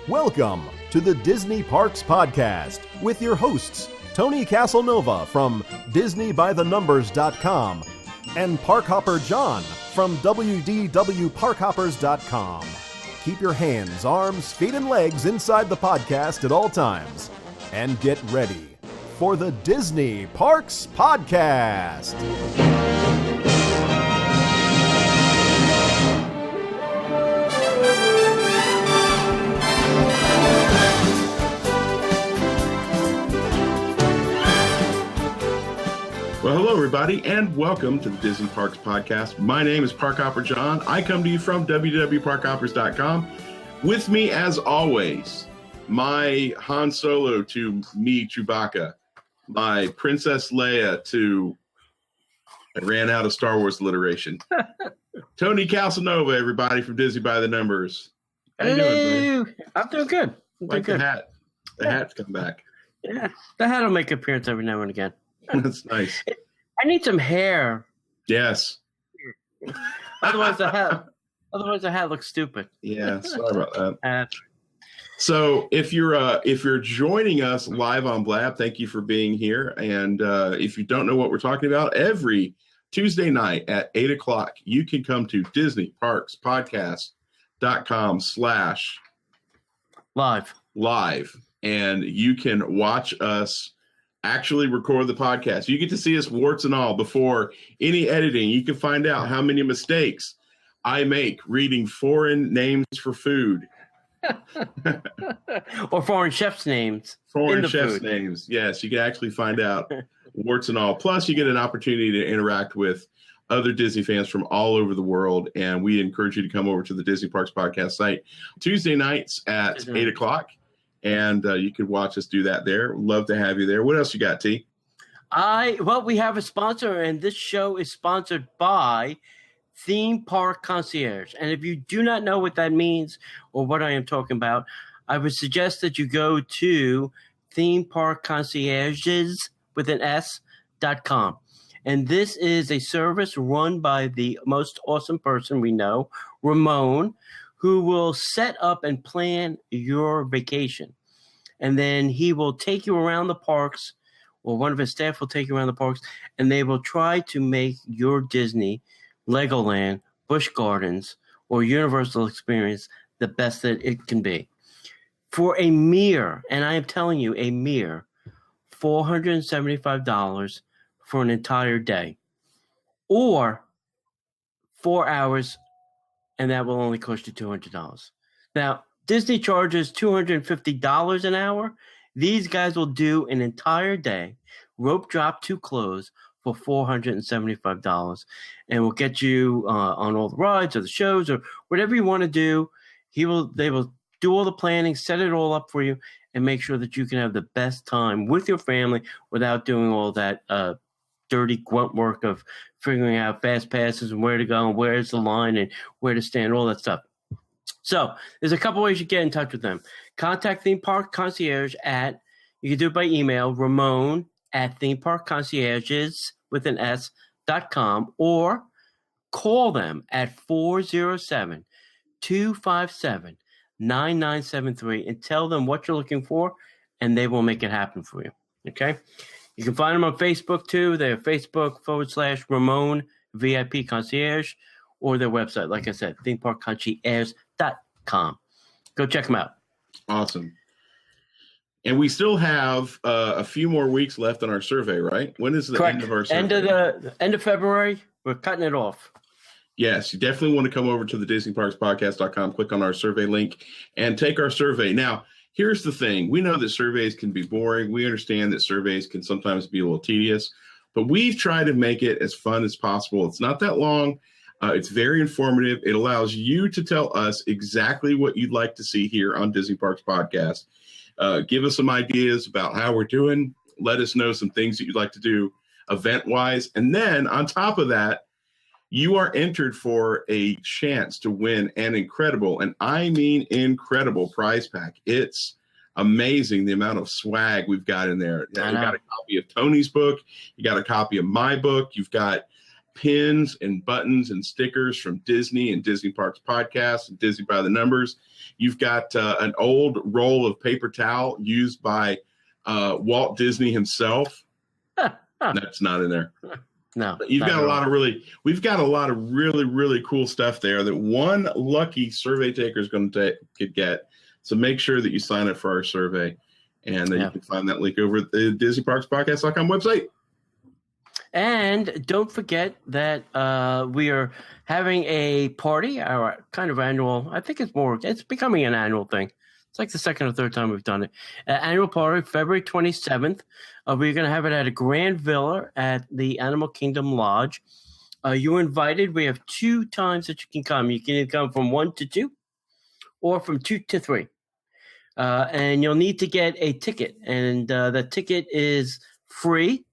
Welcome to the Disney Parks Podcast with your hosts, Tony Casanova from DisneyByTheNumbers.com and Parkhopper John from WDWParkhoppers.com. Keep your hands, arms, feet, and legs inside the podcast at all times. And get ready for the Disney Parks Podcast. Well, hello, everybody, and welcome to the Disney Parks Podcast. My name is Parkhopper John. I come to you from WDWParkhoppers.com. With me, as always, my Han Solo to me, Chewbacca, my Princess Leia to I ran out of Star Wars alliteration. Tony Casanova, everybody, from Disney by the Numbers. How you doing, man? I'm doing good. Like the hat. The hat's come back. Yeah, the hat will make an appearance every now and again. That's nice. I need some hair. Yes. Otherwise the hat looks stupid. Yeah, sorry about that. So if you're joining us live on Blab, thank you for being here. And if you don't know what we're talking about, every Tuesday night at 8 o'clock, you can come to DisneyParksPodcast.com/live, and you can watch us actually record the podcast. You get to see us warts and all before any editing. You can find out how many mistakes I make reading foreign names for food. Or foreign chefs' names. Foreign chefs' names. Yes, you can actually find out warts and all. Plus, you get an opportunity to interact with other Disney fans from all over the world. And we encourage you to come over to the Disney Parks Podcast site Tuesday nights at 8 o'clock. And you could watch us do that there. Love to have you there. What else you got, T? We have a sponsor, and this show is sponsored by Theme Park Concierge. And if you do not know what that means or what I am talking about, I would suggest that you go to Theme Park Concierges with an S.com. And this is a service run by the most awesome person we know, Ramon, who will set up and plan your vacation. And then he will take you around the parks, or one of his staff will take you around the parks, and they will try to make your Disney, Legoland, Busch Gardens, or Universal experience the best that it can be. For a mere, and I am telling you, a mere $475 for an entire day, or 4 hours, and that will only cost you $200. Now, Disney charges $250 an hour. These guys will do an entire day, rope drop to close, for $475, and will get you on all the rides or the shows or whatever you want to do. They will do all the planning, set it all up for you, and make sure that you can have the best time with your family without doing all that dirty grunt work of figuring out fast passes and where to go and where's the line and where to stand, all that stuff. So there's a couple ways you get in touch with them. Contact Theme Park Concierge you can do it by email, Ramon at themeparkconcierges with an S.com, or call them at 407-257-9973 and tell them what you're looking for, and they will make it happen for you. Okay? You can find them on Facebook, too. They're Facebook.com/Ramon VIP Concierge, or their website, like I said, themeparkconcierges.com. Go check them out. Awesome. And we still have a few more weeks left on our survey, right? When is the Correct. End of our survey? End of February. We're cutting it off. Yes, you definitely want to come over to the DisneyParksPodcast.com, click on our survey link, and take our survey. Now, here's the thing. We know that surveys can be boring. We understand that surveys can sometimes be a little tedious, but we've tried to make it as fun as possible. It's not that long. It's very informative. It allows you to tell us exactly what you'd like to see here on Disney Parks Podcast. Give us some ideas about how we're doing. Let us know some things that you'd like to do event-wise. And then on top of that, you are entered for a chance to win an incredible, and I mean incredible, prize pack. It's amazing the amount of swag we've got in there. You got a copy of Tony's book. You got a copy of my book. You've got pins and buttons and stickers from Disney and Disney Parks Podcast and Disney by the Numbers. You've got an old roll of paper towel used by Walt Disney himself. That's not in there. No, but we've got a lot of really, really cool stuff there that one lucky survey taker is going to get. So make sure that you sign up for our survey, and you can find that link over at the DisneyParksPodcast.com website. And don't forget that we are having a party, our kind of annual. I think it's becoming an annual thing. It's like the second or third time we've done it. Annual party, February 27th. We're going to have it at a Grand Villa at the Animal Kingdom Lodge. You're invited. We have 2 times that you can come. You can either come from 1 to 2 or from 2 to 3. And you'll need to get a ticket. And the ticket is free.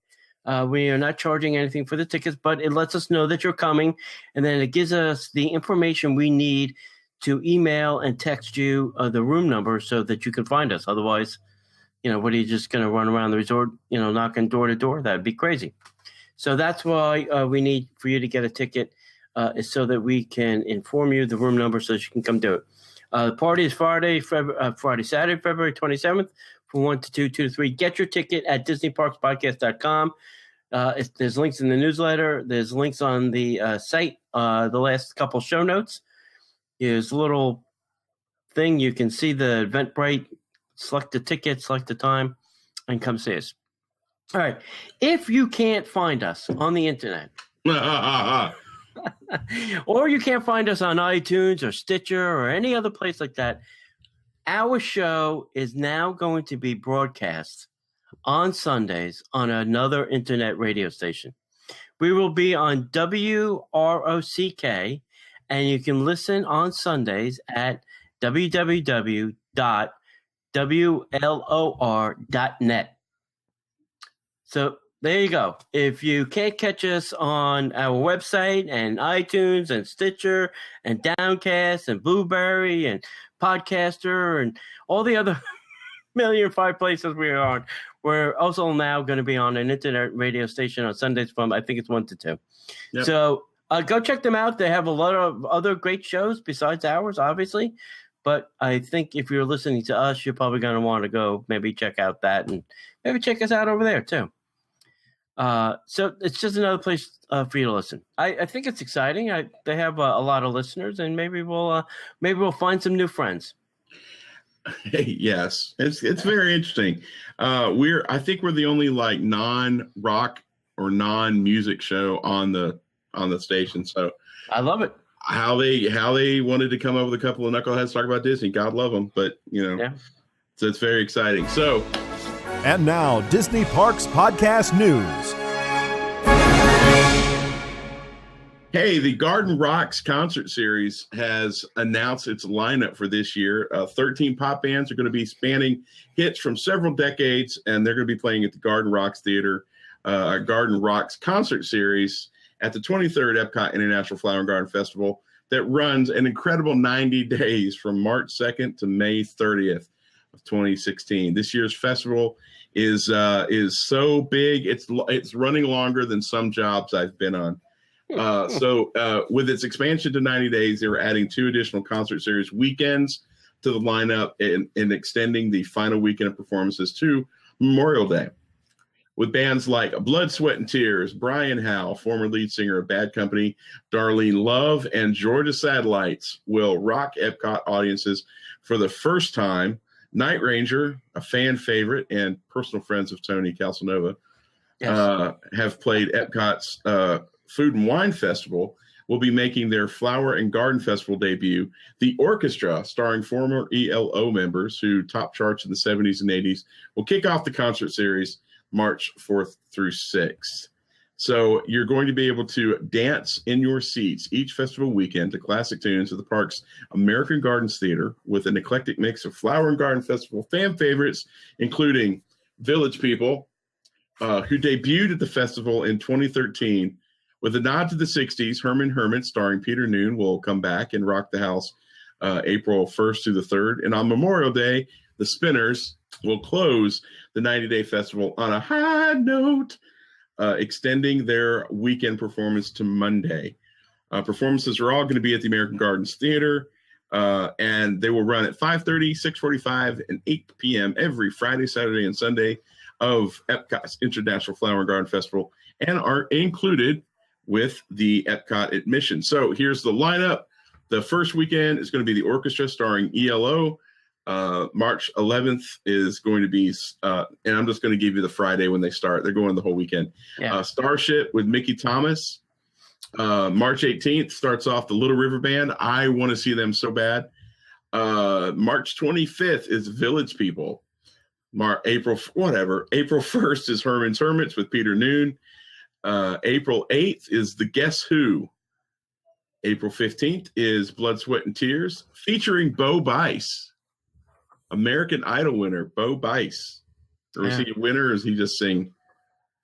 We are not charging anything for the tickets, but it lets us know that you're coming. And then it gives us the information we need to email and text you the room number so that you can find us. Otherwise, what are you just going to run around the resort, knocking door to door? That'd be crazy. So that's why we need for you to get a ticket is so that we can inform you the room number so that you can come do it. The party is Saturday, February 27th from 1 to 2, 2 to 3. Get your ticket at DisneyParksPodcast.com. There's links in the newsletter. There's links on the site, the last couple show notes. There's a little thing. You can see the Eventbrite, select the ticket, select the time, and come see us. All right. If you can't find us on the internet, or you can't find us on iTunes or Stitcher or any other place like that, our show is now going to be broadcast on Sundays on another internet radio station. We will be on WROCK, and you can listen on Sundays at www.wlor.net. So there you go. If you can't catch us on our website and iTunes and Stitcher and Downcast and Blueberry and Podcaster and all the other 1,000,005 places we are on, we're also now going to be on an internet radio station on Sundays from, I think it's 1 to 2. Yep. So go check them out. They have a lot of other great shows besides ours, obviously. But I think if you're listening to us, you're probably going to want to go maybe check out that and maybe check us out over there too. So it's just another place for you to listen. I think it's exciting. They have a lot of listeners, and maybe we'll find some new friends. Yes, it's very interesting. I think we're the only non-rock or non-music show on the station. So I love it. How they wanted to come up with a couple of knuckleheads to talk about Disney. God love them, but so it's very exciting. So. And now, Disney Parks Podcast News. Hey, the Garden Rocks concert series has announced its lineup for this year. 13 pop bands are going to be spanning hits from several decades, and they're going to be playing at the Garden Rocks Theater, Garden Rocks concert series at the 23rd Epcot International Flower and Garden Festival that runs an incredible 90 days from March 2nd to May 30th. Of 2016. This year's festival is so big it's running longer than some jobs I've been on. So with its expansion to 90 days, they were adding 2 additional concert series weekends to the lineup and extending the final weekend of performances to Memorial Day. With bands like Blood, Sweat, and Tears, Brian Howe, former lead singer of Bad Company, Darlene Love, and Georgia Satellites will rock Epcot audiences for the first time. Night Ranger, a fan favorite and personal friends of Tony Calcanova, have played Epcot's Food and Wine Festival, will be making their Flower and Garden Festival debut. The orchestra, starring former ELO members who topped charts in the 70s and 80s, will kick off the concert series March 4th through 6th. So you're going to be able to dance in your seats each festival weekend to classic tunes at the park's American Gardens Theater with an eclectic mix of Flower and Garden Festival fan favorites, including Village People, who debuted at the festival in 2013. With a nod to the 60s, Herman Hermit, starring Peter Noon, will come back and rock the house April 1st through the 3rd. And on Memorial Day, the Spinners will close the 90-day festival on a high note. extending their weekend performance to Monday. Performances are all going to be at the American Gardens Theater, and they will run at 5:30, 6:45, and 8 p.m. every Friday, Saturday, and Sunday of Epcot's International Flower and Garden Festival, and are included with the Epcot admission. So here's the lineup. The first weekend is going to be the orchestra starring ELO. March 11th is going to be, and I'm just going to give you the Friday when they start. They're going the whole weekend. Yeah. Starship with Mickey Thomas. March 18th starts off the Little River Band. I want to see them so bad. March 25th is Village People. April 1st is Herman's Hermits with Peter Noon. April 8th is the Guess Who. April 15th is Blood, Sweat, and Tears featuring Bo Bice, American Idol winner, Bo Bice. Or is he a winner or is he just sing?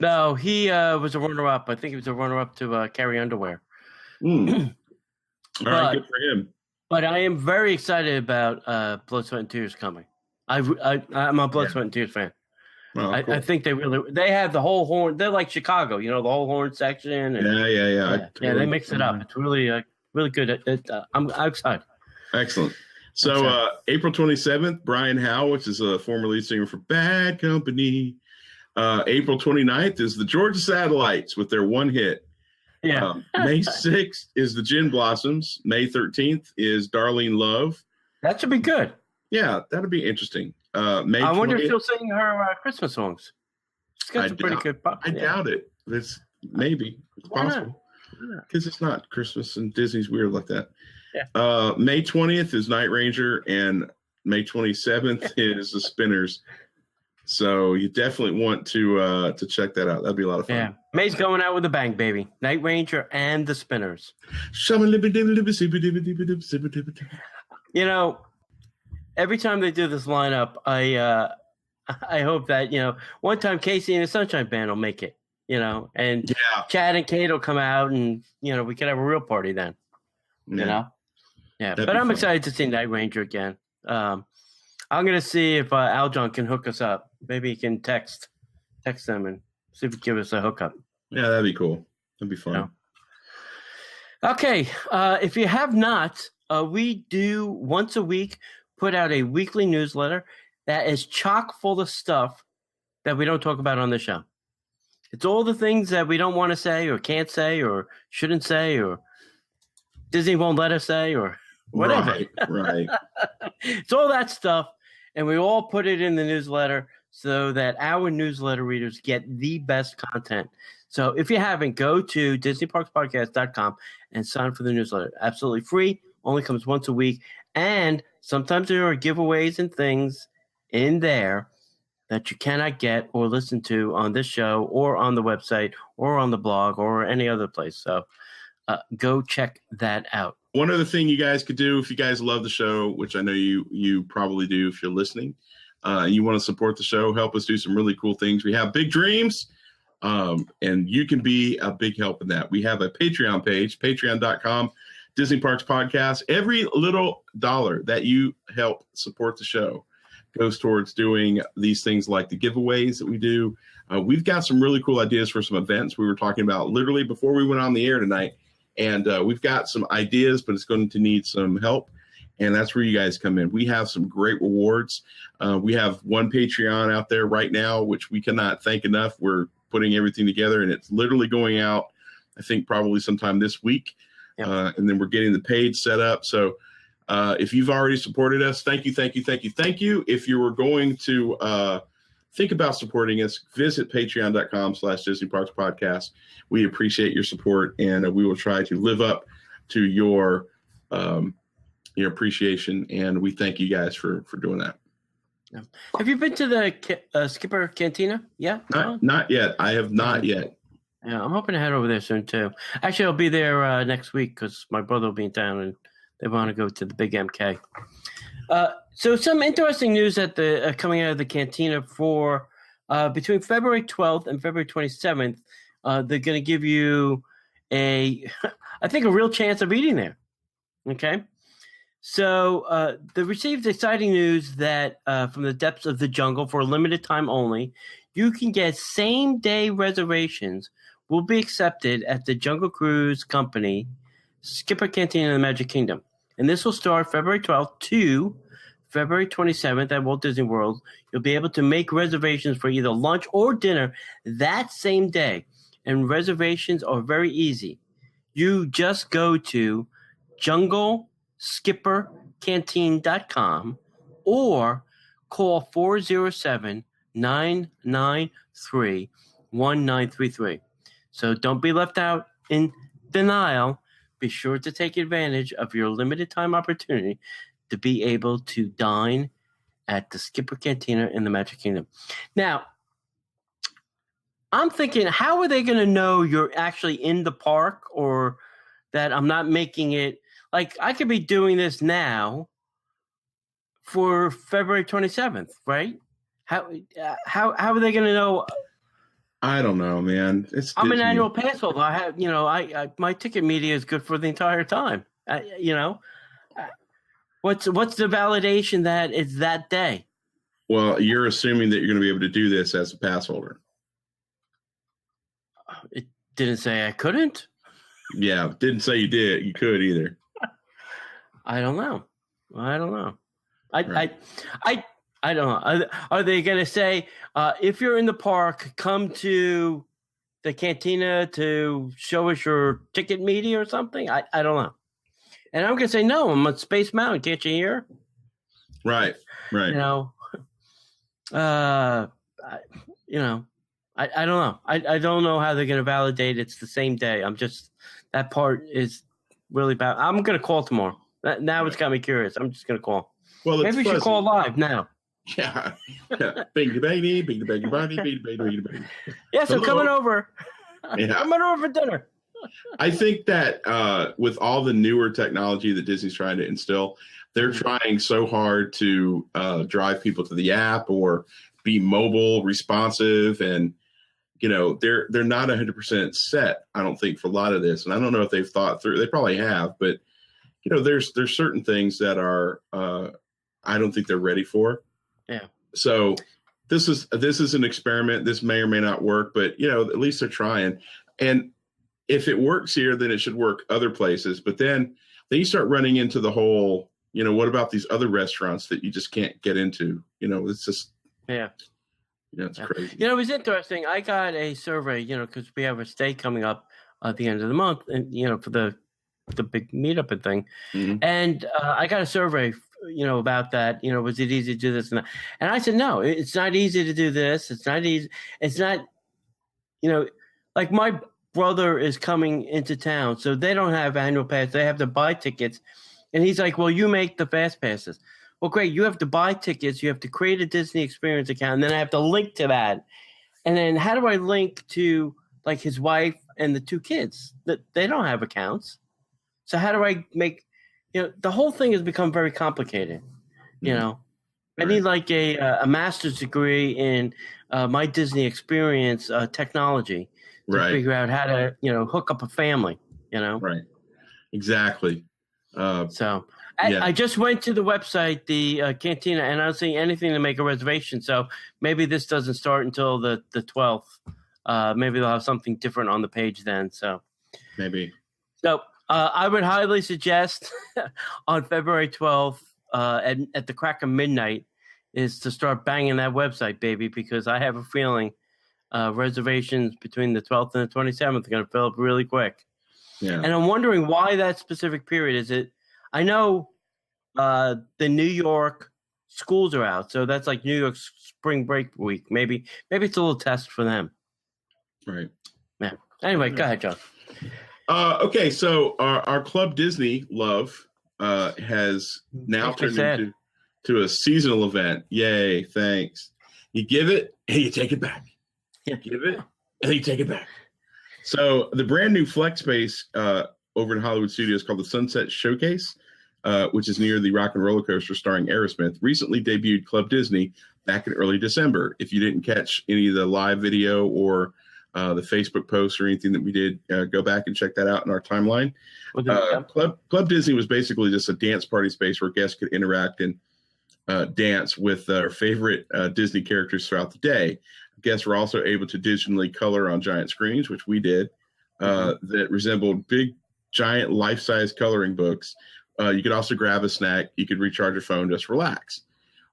No, he was a runner-up. I think he was a runner-up to Carrie Underwear. All right, good for him. But I am very excited about Blood, Sweat, and Tears coming. I'm a Blood, Sweat, and Tears fan. Oh, cool. I think they have the whole horn. They're like Chicago, the whole horn section. And, Yeah. They mix it up. It's really, really good. I'm excited. Excellent. So April 27th, Brian Howe, which is a former lead singer for Bad Company. April 29th is the Georgia Satellites with their one hit. Yeah. May 6th is the Gin Blossoms. May 13th is Darlene Love. That should be good. Yeah, that'll be interesting. I wonder if she'll sing her Christmas songs. She's got some pretty good pop. I doubt it. It's possible. Because it's not Christmas and Disney's weird like that. Yeah. May 20th is Night Ranger and May 27th is the Spinners. So you definitely want to check that out. That'd be a lot of fun. Yeah. May's going out with a bang, baby. Night Ranger and the Spinners. Every time they do this lineup, I hope that, one time Casey and the Sunshine Band will make it, and Chad and Kate will come out and, we could have a real party then, Yeah, that'd but I'm fun. excited to see Night Ranger again. I'm going to see if Aljon can hook us up. Maybe he can text them and see if he can give us a hookup. Yeah, that'd be cool. That'd be fun. Okay. If you have not, we do once a week put out a weekly newsletter that is chock full of stuff that we don't talk about on the show. It's all the things that we don't want to say or can't say or shouldn't say or Disney won't let us say or whatever. Right. It's all that stuff, and we all put it in the newsletter so that our newsletter readers get the best content. So if you haven't, go to DisneyParksPodcast.com and sign up for the newsletter. Absolutely free, only comes once a week, and sometimes there are giveaways and things in there that you cannot get or listen to on this show or on the website or on the blog or any other place. So go check that out. One other thing you guys could do if you guys love the show, which I know you probably do if you're listening, you want to support the show, help us do some really cool things. We have big dreams, and you can be a big help in that. We have a Patreon page, patreon.com, Disney Parks Podcast. Every little dollar that you help support the show goes towards doing these things like the giveaways that we do. We've got some really cool ideas for some events we were talking about literally before we went on the air tonight. And we've got some ideas, but it's going to need some help. And that's where you guys come in. We have some great rewards. We have one Patreon out there right now, which we cannot thank enough. We're putting everything together, and it's literally going out, I think, probably sometime this week. Yep. And then we're getting the page set up. So if you've already supported us, thank you. If you were going to think about supporting us, visit patreon.com/Disney Parks Podcast. We appreciate your support, and we will try to live up to your appreciation. And we thank you guys for doing that. Yeah. Have you been to the Skipper Cantina? Yeah, not yet. I have not yet. Yeah, I'm hoping to head over there soon too. Actually, I'll be there next week because my brother will be in town and they want to go to the Big MK. So some interesting news at the coming out of the Cantina for between February 12th and February 27th. They're going to give you I think a real chance of eating there. Okay. So they received exciting news that from the depths of the jungle for a limited time only, you can get same-day reservations will be accepted at the Jungle Cruise Company, Skipper Cantina in the Magic Kingdom. And this will start February 12th to February 27th at Walt Disney World. You'll be able to make reservations for either lunch or dinner that same day. And reservations are very easy. You just go to jungleskippercanteen.com or call 407-993-1933. So don't be left out in denial. Be sure to take advantage of your limited time opportunity to be able to dine at the Skipper Cantina in the Magic Kingdom. Now, I'm thinking, how are they going to know you're actually in the park or that I'm not making it? Like, I could be doing this now for February 27th, right? How are they going to know? I don't know, man. I'm Disney. an annual pass holder. I have, I my ticket media is good for the entire time. What's the validation that it's that day? Well, you're assuming that you're going to be able to do this as a pass holder. It didn't say I couldn't. Yeah, didn't say you did. You could either. I don't know. I don't know. Right. I don't know. Are they going to say, if you're in the park, come to the cantina to show us your ticket media or something? I don't know. And I'm going to say, no, I'm on Space Mountain. Can't you hear? Right. I don't know. I don't know how they're going to validate it's the same day. That part is really bad. I'm going to call tomorrow. Now it's got me curious. I'm just going to call. Well, maybe we should call live now. Yeah. Bing baby, bing bing body, bing baby. Yeah, so coming over. Yeah. Coming over for dinner. I think that with all the newer technology that Disney's trying to instill, they're trying so hard to drive people to the app or be mobile responsive, and they're not 100% set. I don't think for a lot of this, and I don't know if they've thought through. They probably have, but there's certain things that are I don't think they're ready for. Yeah. So this is an experiment. This may or may not work, but at least they're trying. And if it works here, then it should work other places. But then you start running into the whole, what about these other restaurants that you just can't get into? It's just it's crazy. It was interesting. I got a survey, because we have a stay coming up at the end of the month, and for the big meetup and thing. Mm-hmm. And I got a survey, about that. Was it easy to do this and that? And I said, no, it's not easy to do this. It's not easy. It's not, like my brother is coming into town, so they don't have annual pass. They have to buy tickets. And he's like, well, you make the fast passes. Well, great. You have to buy tickets. You have to create a Disney Experience account. And then I have to link to that. And then how do I link to like his wife and the two kids that they don't have accounts? So how do I make, the whole thing has become very complicated. I need like a master's degree in my Disney Experience technology to figure out how to, hook up a family, Right. Exactly. I just went to the website, the cantina, and I don't see anything to make a reservation. So maybe this doesn't start until the 12th. Maybe they'll have something different on the page then. So maybe. So I would highly suggest on February 12th at the crack of midnight is to start banging that website, baby, because I have a feeling reservations between the 12th and the 27th are going to fill up really quick. Yeah. And I'm wondering why that specific period is it. I know the New York schools are out, so that's like New York spring break week. Maybe it's a little test for them. Right. Yeah. Anyway, go ahead, John. Okay, so our Club Disney love has now turned into a seasonal event. Yay, thanks. You give it and you take it back. Yeah. Give it and you take it back. So the brand new flex space over in Hollywood Studios called the Sunset Showcase, which is near the Rock and Roller Coaster starring Aerosmith, recently debuted Club Disney back in early December. If you didn't catch any of the live video or the Facebook post or anything that we did, go back and check that out in our timeline. Club Disney was basically just a dance party space where guests could interact and dance with their favorite Disney characters throughout the day. guests were also able to digitally color on giant screens, which we did, that resembled big, giant, life-size coloring books. You could also grab a snack. You could recharge your phone, just relax.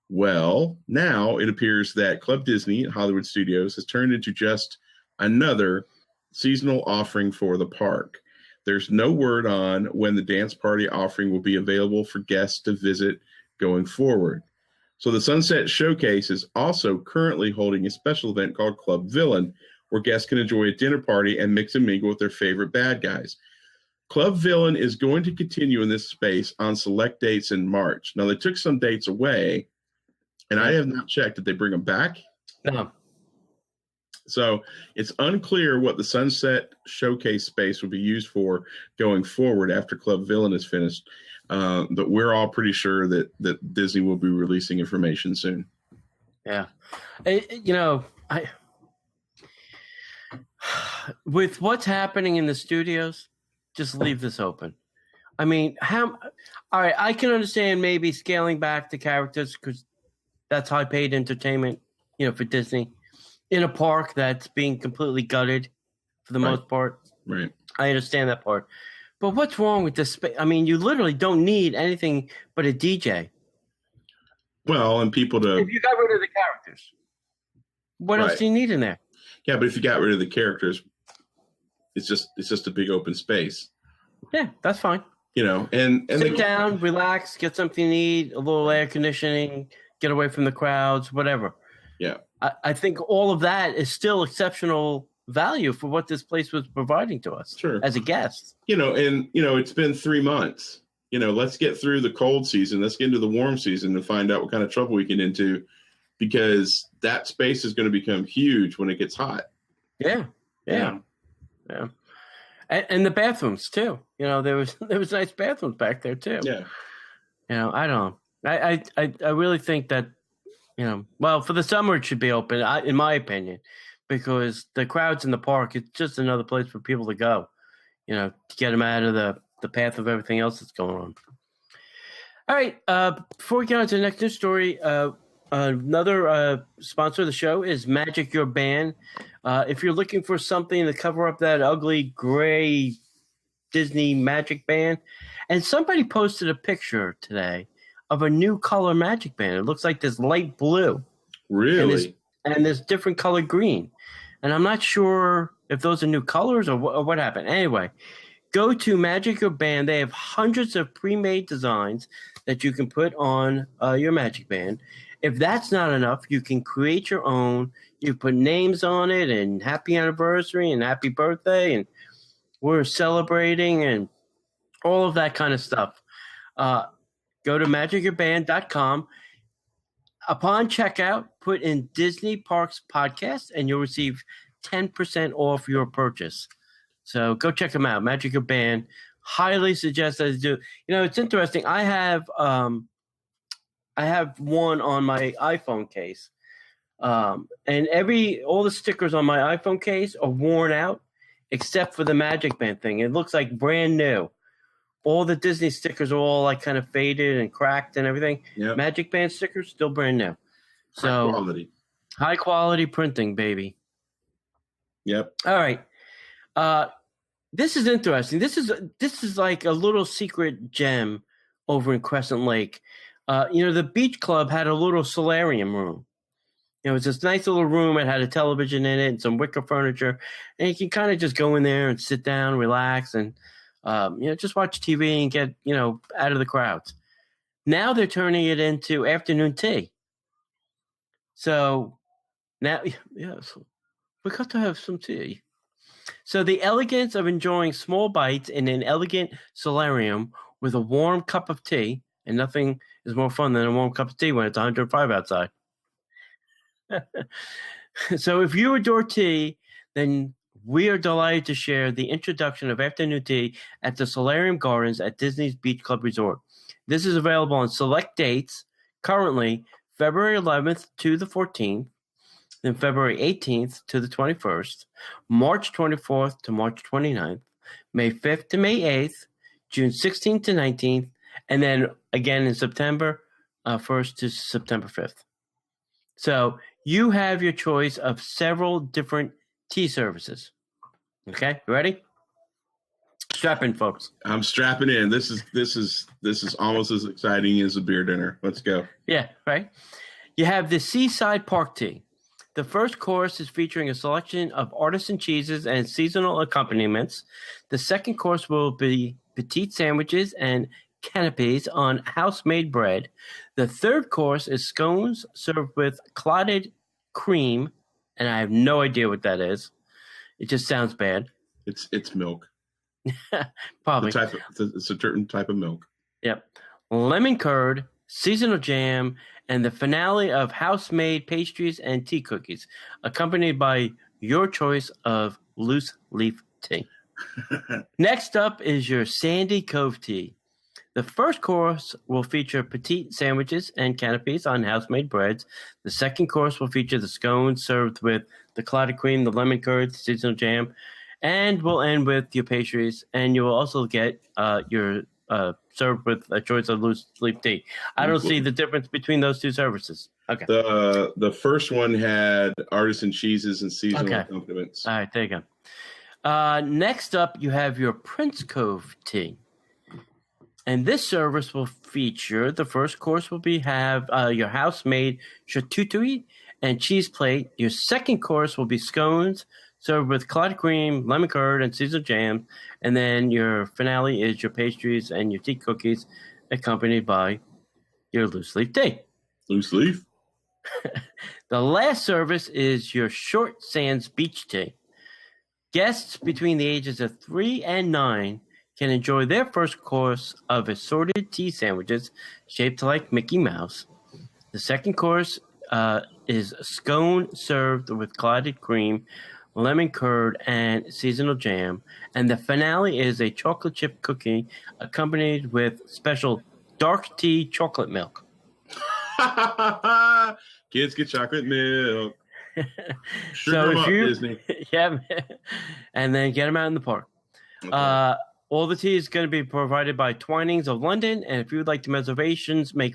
Well, now it appears that Club Disney at Hollywood Studios has turned into just another seasonal offering for the park. There's no word on when the dance party offering will be available for guests to visit going forward. So the Sunset Showcase is also currently holding a special event called Club Villain, where guests can enjoy a dinner party and mix and mingle with their favorite bad guys. Club Villain is going to continue in this space on select dates in March. Now, they took some dates away, and I have not checked. Did they bring them back? No. So it's unclear what the Sunset Showcase space will be used for going forward after Club Villain is finished. But we're all pretty sure that Disney will be releasing information soon. Yeah. With what's happening in the studios, just leave this open. I mean, all right, I can understand maybe scaling back the characters because that's high paid entertainment, for Disney in a park that's being completely gutted for the most part. Right. I understand that part. But what's wrong with this space? I mean, you literally don't need anything but a DJ. Well, and people to... If you got rid of the characters, what else do you need in there? Yeah, but if you got rid of the characters, it's just a big open space. Yeah, that's fine. And sit down, relax, get something to eat, a little air conditioning, get away from the crowds, whatever. Yeah. I think all of that is still exceptional value for what this place was providing to us as a guest. It's been 3 months. Let's get through the cold season. Let's get into the warm season and find out what kind of trouble we get into, because that space is going to become huge when it gets hot. Yeah. And the bathrooms too. There was nice bathrooms back there too. Yeah. I don't know. I really think that, for the summer it should be open, in my opinion, because the crowds in the park, it's just another place for people to go, to get them out of the path of everything else that's going on. All right. Before we get on to the next news story, another sponsor of the show is Magic Your Band. If you're looking for something to cover up that ugly gray Disney Magic Band, and somebody posted a picture today of a new color Magic Band. It looks like this light blue. Really? And this different color green. And I'm not sure if those are new colors or what happened. Anyway, go to Magic Your Band. They have hundreds of pre-made designs that you can put on your Magic Band. If that's not enough, you can create your own. You put names on it and happy anniversary and happy birthday and we're celebrating and all of that kind of stuff. Go to magicyourband.com. Upon checkout, put in Disney Parks Podcast and you'll receive 10% off your purchase. So go check them out. Magic Your Band. Highly suggest that you do. It's interesting. I have one on my iPhone case. And all the stickers on my iPhone case are worn out except for the Magic Band thing. It looks like brand new. All the Disney stickers are all like kind of faded and cracked and everything. Yep. Magic Band stickers still brand new. So high quality printing, baby. Yep. All right. This is interesting. This is like a little secret gem over in Crescent Lake. The beach club had a little solarium room. It was this nice little room. It had a television in it and some wicker furniture. And you can kind of just go in there and sit down, relax, and just watch TV and get, out of the crowds. Now they're turning it into afternoon tea. So now, so we got to have some tea. So the elegance of enjoying small bites in an elegant solarium with a warm cup of tea, and nothing is more fun than a warm cup of tea when it's 105 outside. So if you adore tea, then we are delighted to share the introduction of afternoon tea at the Solarium Gardens at Disney's Beach Club Resort. This is available on select dates, currently February 11th to the 14th, then February 18th to the 21st, March 24th to March 29th, May 5th to May 8th, June 16th to 19th, and then again in September 1st to September 5th. So You have your choice of several different tea services. Okay, you ready? Strap in, folks. I'm strapping in. This is almost as exciting as a beer dinner. Let's go. Yeah, right. You have the Seaside Park Tea. The first course is featuring a selection of artisan cheeses and seasonal accompaniments. The second course will be petite sandwiches and canapes on house-made bread. The third course is scones served with clotted cream, and I have no idea what that is. It just sounds bad. It's milk. Probably. It's a certain type of milk. Yep. Lemon curd, seasonal jam, and the finale of house-made pastries and tea cookies, accompanied by your choice of loose leaf tea. Next up is your Sandy Cove tea. The first course will feature petite sandwiches and canapes on house-made breads. The second course will feature the scones served with the clotted cream, the lemon curd, the seasonal jam, and we'll end with your pastries. And you will also get your served with a choice of loose leaf tea. I don't see the difference between those two services. Okay. The first one had artisan cheeses and seasonal accompaniments. All right, there you go. Next up, you have your Prince Cove tea. And this service will feature, the first course will have your house-made charcuterie and cheese plate. Your second course will be scones served with clotted cream, lemon curd, and seasonal jam. And then your finale is your pastries and your tea cookies, accompanied by your loose leaf tea. Loose leaf. The last service is your short sands beach tea. Guests between the ages of 3 and 9 can enjoy their first course of assorted tea sandwiches shaped like Mickey Mouse. The second course is scone served with clotted cream, lemon curd, and seasonal jam. And the finale is a chocolate chip cookie accompanied with special dark tea chocolate milk. Kids get chocolate milk. So if you, Disney. Yeah, and then get them out in the park. Okay. All the tea is going to be provided by Twinings of London, and if you would like to make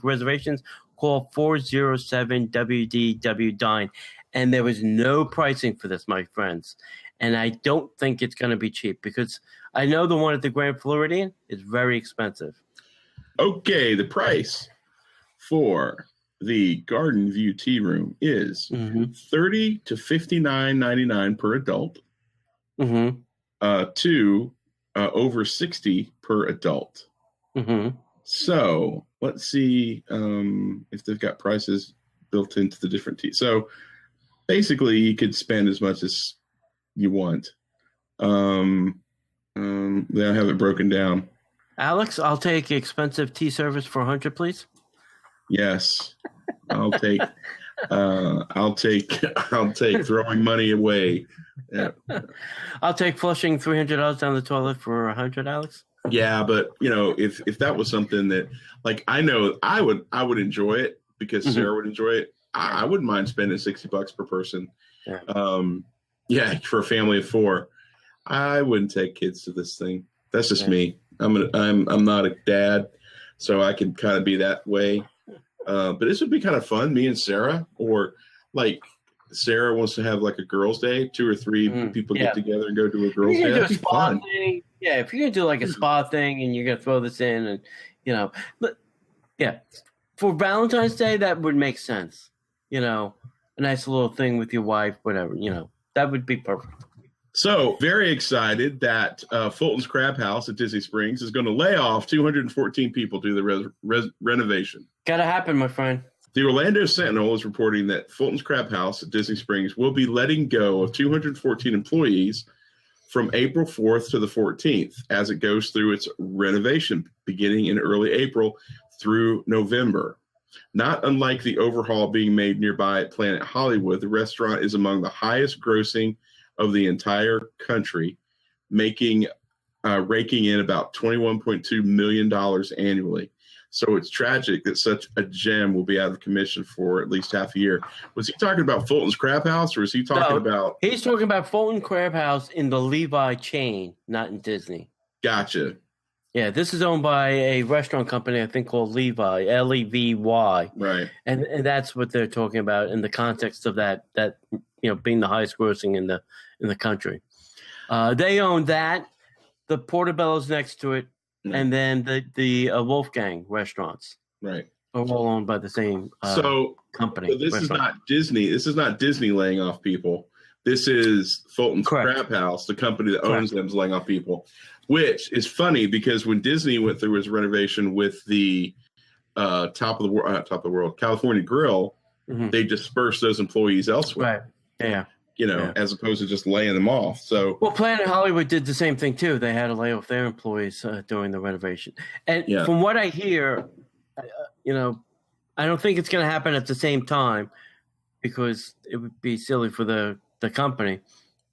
reservations, call 407-WDW-DINE. And there was no pricing for this, my friends. And I don't think it's going to be cheap because I know the one at the Grand Floridian is very expensive. Okay, the price for the Garden View Tea Room is $30 to $59.99 per adult. To over $60 per adult. So let's see if they've got prices built into the different tea. So basically, you could spend as much as you want. They don't have it broken down. Alex, I'll take expensive tea service for $100, please. Yes, I'll take. I'll take throwing money away. Yeah. I'll take flushing $300 down the toilet for $100, Alex. Yeah, but if that was something that, like, I know I would enjoy it because Sarah would enjoy it. I wouldn't mind spending $60 per person. Yeah. For a family of 4. I wouldn't take kids to this thing. That's just me. I'm not a dad, so I can kind of be that way. But this would be kind of fun. Me and Sarah, or like Sarah wants to have like a girls' day, 2 or 3 people get together and go to a girls' day. That'd be fun. Thing. Yeah, if you're gonna do like a spa thing and you're gonna throw this in, and but yeah, for Valentine's Day that would make sense. A nice little thing with your wife, whatever. That would be perfect. So very excited that Fulton's Crab House at Disney Springs is going to lay off 214 people due to the renovation. Gotta happen, my friend. The Orlando Sentinel is reporting that Fulton's Crab House at Disney Springs will be letting go of 214 employees from April 4th to the 14th as it goes through its renovation beginning in early April through November. Not unlike the overhaul being made nearby at Planet Hollywood, the restaurant is among the highest grossing of the entire country, raking in about $21.2 million annually. So it's tragic that such a gem will be out of commission for at least half a year. Was he talking about Fulton's Crab House, or is he talking about... He's talking about Fulton Crab House in the Levi chain, not in Disney. Gotcha. Yeah, this is owned by a restaurant company, I think, called Levi, Levy. Right. And that's what they're talking about in the context of that being the highest grossing in the country. They own that, the Portobello's next to it, and then the Wolfgang restaurants. Right. Are all owned by the same company. So this is not Disney. This is not Disney laying off people. This is Fulton's Crab House, the company that owns them, is laying off people. Which is funny because when Disney went through his renovation with the top of the world, California Grill, they dispersed those employees elsewhere. Right. Yeah. As opposed to just laying them off. So, Planet Hollywood did the same thing too. They had to lay off their employees during the renovation. And from what I hear, I don't think it's going to happen at the same time because it would be silly for the company.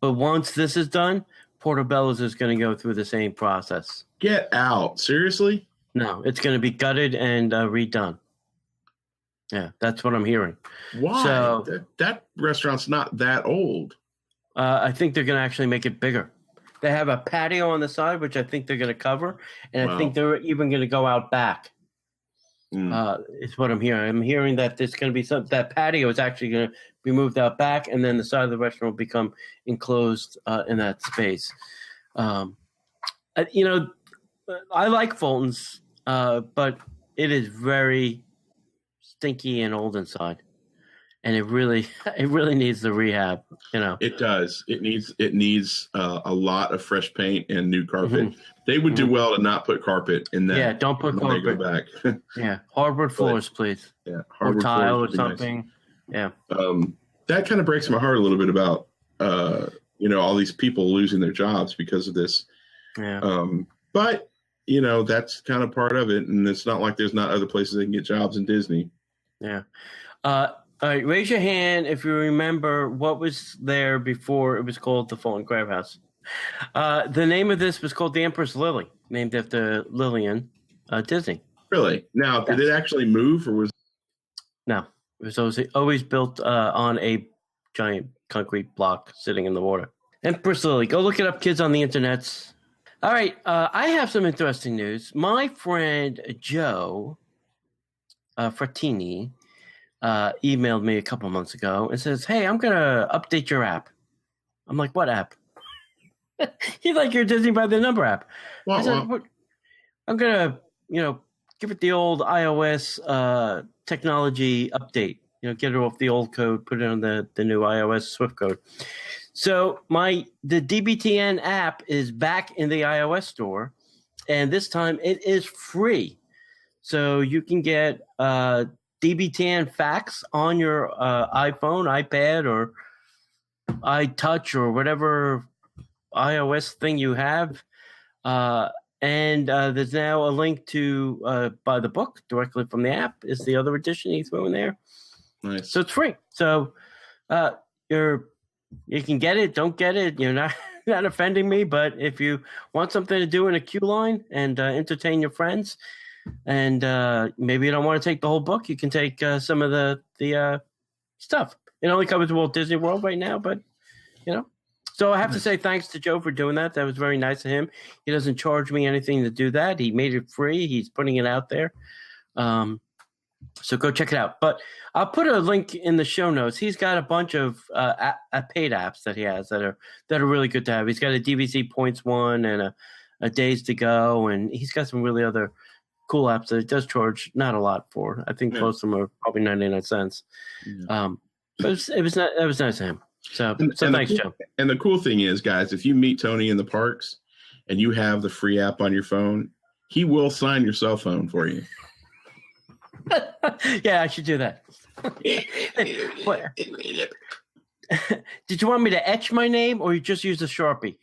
But once this is done, Portobello's is going to go through the same process. Get out. Seriously? No, it's going to be gutted and redone. Yeah, that's what I'm hearing. Why? So, that restaurant's not that old. I think they're going to actually make it bigger. They have a patio on the side, which I think they're going to cover. And I think they're even going to go out back. It's what I'm hearing. I'm hearing that there's going to be that patio is actually going to be moved out back, and then the side of the restaurant will become enclosed in that space. I like Fulton's, but it is very stinky and old inside, and it really needs the rehab. It does. It needs a lot of fresh paint and new carpet. They would do well to not put carpet in that. Yeah, don't put carpet. They go back. Yeah, hardwood floors, please. Yeah, hardwood or tile or something. Nice. Yeah. That kind of breaks my heart a little bit about all these people losing their jobs because of this. Yeah. But that's kind of part of it, and it's not like there's not other places they can get jobs in Disney. Yeah. All right, raise your hand if you remember what was there before it was called the Fulton Crab House. The name of this was called the Empress Lily, named after Lillian Disney. Really? Now, did it actually move, or was? No, it was always built on a giant concrete block sitting in the water. Empress Lily. Go look it up, kids, on the internets. All right, I have some interesting news. My friend Joe Frattini emailed me a couple months ago and says, "Hey, I'm going to update your app." I'm like, "What app?" He's like, "Your Disney by the Number app." I said, "I'm going to, give it the old iOS technology update. Get it off the old code, put it on the new iOS Swift code." So the DBTN app is back in the iOS store, and this time it is free. So you can get DBTN Fax on your iPhone, iPad, or iTouch, or whatever iOS thing you have. And there's now a link to buy the book directly from the app. Is the other edition he threw in there. Nice. So it's free. So you can get it, don't get it. You're not offending me, but if you want something to do in a queue line and entertain your friends, and maybe you don't want to take the whole book, you can take some of the stuff. It only covers Walt Disney World right now, but So I have to say thanks to Joe for doing that. That was very nice of him. He doesn't charge me anything to do that. He made it free. He's putting it out there. So go check it out. But I'll put a link in the show notes. He's got a bunch of paid apps that he has that are really good to have. He's got a DVC Points one and a Days to Go, and he's got some really other cool apps that it does charge not a lot for. I think most of them are probably 99 cents. Yeah. But it was nice of him. So thanks, Joe. And the cool thing is, guys, if you meet Tony in the parks and you have the free app on your phone, he will sign your cell phone for you. Yeah, I should do that. Did you want me to etch my name, or you just use a Sharpie?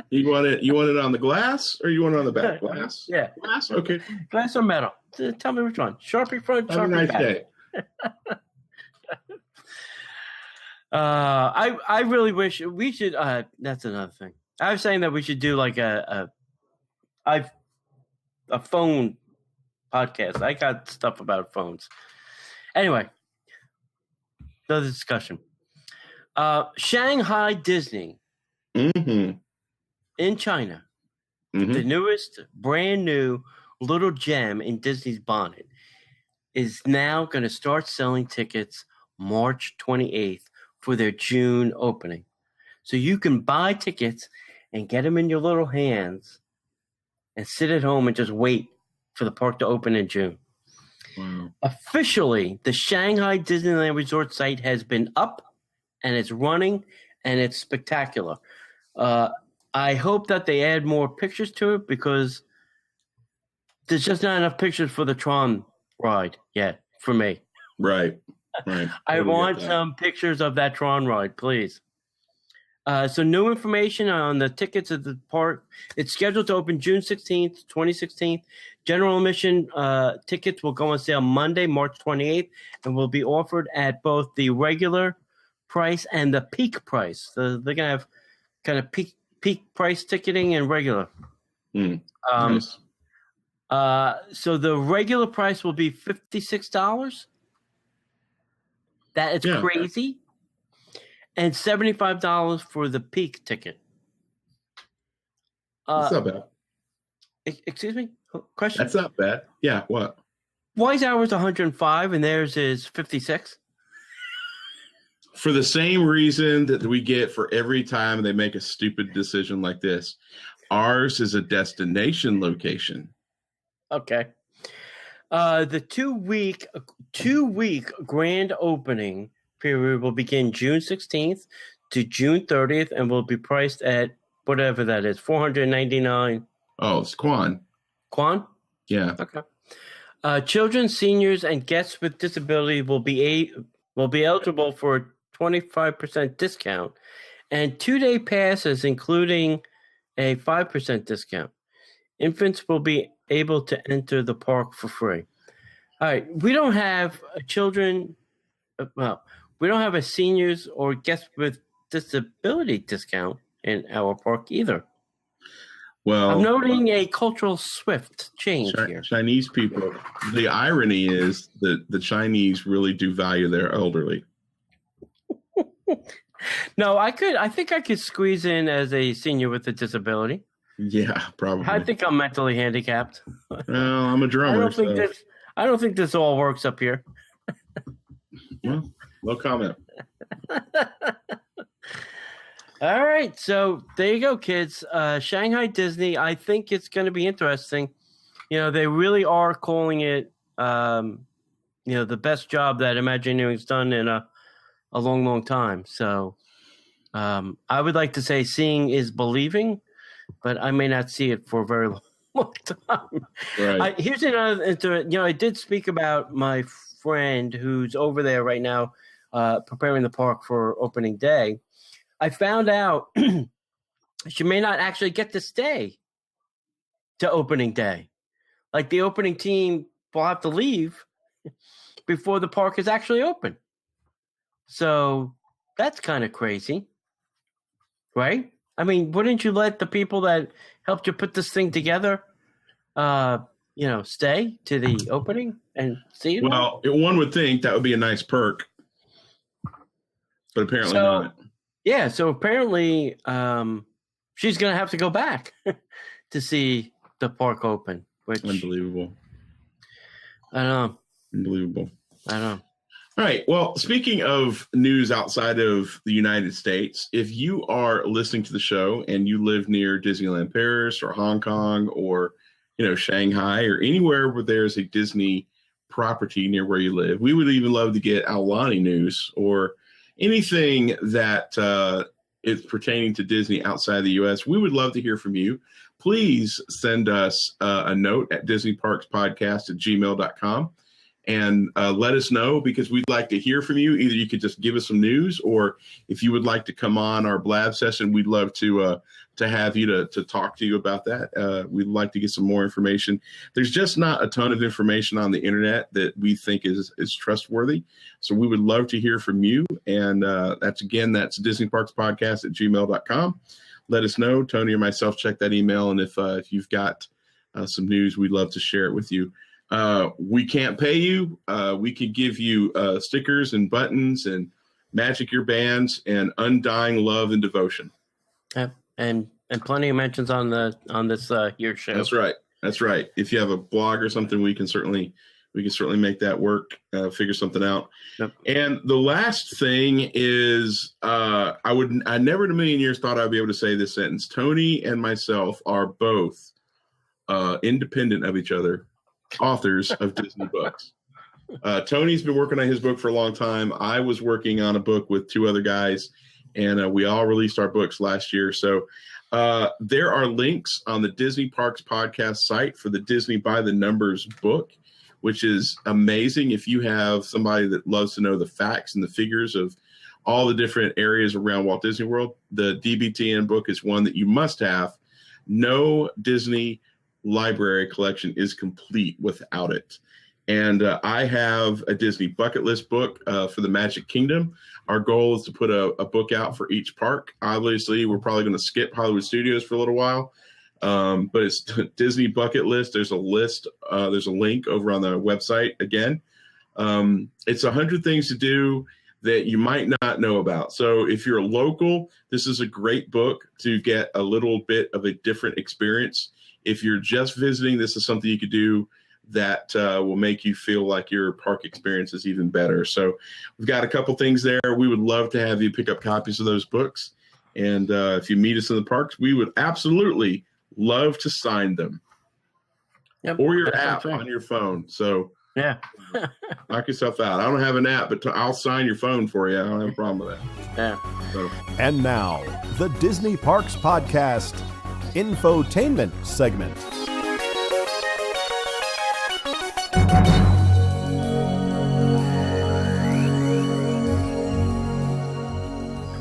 You want it on the glass, or you want it on the back? Glass? Yeah. Glass? Okay. Glass or metal? Tell me which one. Sharpie front, Have Sharpie a nice back. day. I really wish we should. That's another thing. I was saying that we should do like a phone podcast. I got stuff about phones. Anyway, another discussion. Shanghai Disney in China the newest, brand new little gem in Disney's bonnet, is now going to start selling tickets March 28th for their June opening. So you can buy tickets and get them in your little hands and sit at home and just wait for the park to open in June. Wow. Officially, the Shanghai Disneyland Resort site has been up and it's running and it's spectacular. I hope that they add more pictures to it because there's just not enough pictures for the Tron ride yet for me. Right. I want some pictures of that Tron ride, please. So new information on the tickets at the park. It's scheduled to open June 16th, 2016. General admission tickets will go on sale Monday, March 28th, and will be offered at both the regular price and the peak price. So they're going to have kind of peak price ticketing and regular. Nice. So the regular price will be $56. That is crazy. And $75 for the peak ticket. That's not bad. Excuse me? Question? That's not bad. Yeah, what? Why is ours 105 and theirs is 56? For the same reason that we get for every time they make a stupid decision like this. Ours is a destination location. Okay. The two-week grand opening period will begin June 16th to June 30th and will be priced at whatever that is, $499. Oh, it's Quan. Quan? Yeah. Okay. Children, seniors, and guests with disability will be eligible for a 25% discount and 2-day passes, including a 5% discount. Infants will be able to enter the park for free. All right. We don't have children. We don't have a seniors or guests with disability discount in our park either. Well, I'm noting a cultural swift change here. Chinese people, the irony is that the Chinese really do value their elderly. No, I think I could squeeze in as a senior with a disability. Yeah, probably. I think I'm mentally handicapped. Well, I'm a drummer. I don't think this all works up here. Well, no comment. All right, so there you go, kids. Shanghai Disney. I think it's going to be interesting. You know, they really are calling it, the best job that Imagineering's done in a long, long time. So, I would like to say seeing is believing, but I may not see it for a very long time. Right. Here's another. I did speak about my friend who's over there right now, preparing the park for opening day. I found out she may not actually get to stay to opening day. Like the opening team will have to leave before the park is actually open. So that's kind of crazy, right? I mean, wouldn't you let the people that helped you put this thing together, stay to the opening and see it? Well, one would think that would be a nice perk, but apparently not. Yeah, so apparently she's going to have to go back to see the park open. Which, unbelievable. I know. Unbelievable. I know. All right. Well, speaking of news outside of the United States, if you are listening to the show and you live near Disneyland Paris or Hong Kong or, Shanghai or anywhere where there's a Disney property near where you live, we would even love to get Aulani news or anything that is pertaining to Disney outside the U.S. We would love to hear from you. Please send us a note at disneyparkspodcast@gmail.com and let us know because we'd like to hear from you. Either you could just give us some news, or if you would like to come on our blab session, we'd love to have you to talk to you about that. We'd like to get some more information. There's just not a ton of information on the internet that we think is trustworthy. So we would love to hear from you. And that's disneyparkspodcast@gmail.com. Let us know. Tony or myself check that email. And if you've got some news, we'd love to share it with you. We can't pay you. We could give you stickers and buttons and magic your bands and undying love and devotion. And And plenty of mentions on this here show. That's right. If you have a blog or something, we can certainly make that work. Figure something out. Yep. And the last thing is, I never in a million years thought I'd be able to say this sentence. Tony and myself are both independent of each other, authors of Disney books. Tony's been working on his book for a long time. I was working on a book with two other guys, and we all released our books last year. So there are links on the Disney Parks podcast site for the Disney by the Numbers book, which is amazing if you have somebody that loves to know the facts and the figures of all the different areas around Walt Disney World. The DBTN book is one that you must have. No Disney library collection is complete without it. And I have a Disney bucket list book for the Magic Kingdom. Our goal is to put a book out for each park. Obviously, we're probably going to skip Hollywood Studios for a little while. But it's Disney bucket list. There's a list. There's a link over on the website again. It's 100 things to do that you might not know about. So if you're a local, this is a great book to get a little bit of a different experience. If you're just visiting, this is something you could do that will make you feel like your park experience is even better. So we've got a couple things there. We would love to have you pick up copies of those books. And if you meet us in the parks, we would absolutely love to sign them. Yep, or your app on your phone. So yeah, knock yourself out. I don't have an app, but I'll sign your phone for you. I don't have a problem with that. Yeah. So. And now, the Disney Parks Podcast Infotainment segment.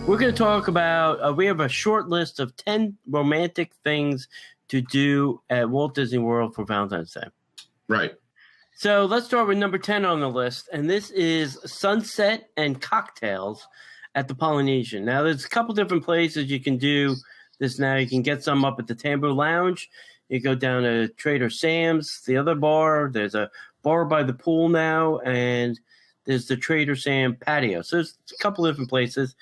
We're going to talk about, we have a short list of 10 romantic things to do at Walt Disney World for Valentine's Day. Right. So let's start with number 10 on the list, and this is sunset and cocktails at the Polynesian. Now, there's a couple different places you can do this now. You can get some up at the Tambu Lounge. You go down to Trader Sam's, the other bar. There's a bar by the pool now, and there's the Trader Sam patio. So there's a couple different places.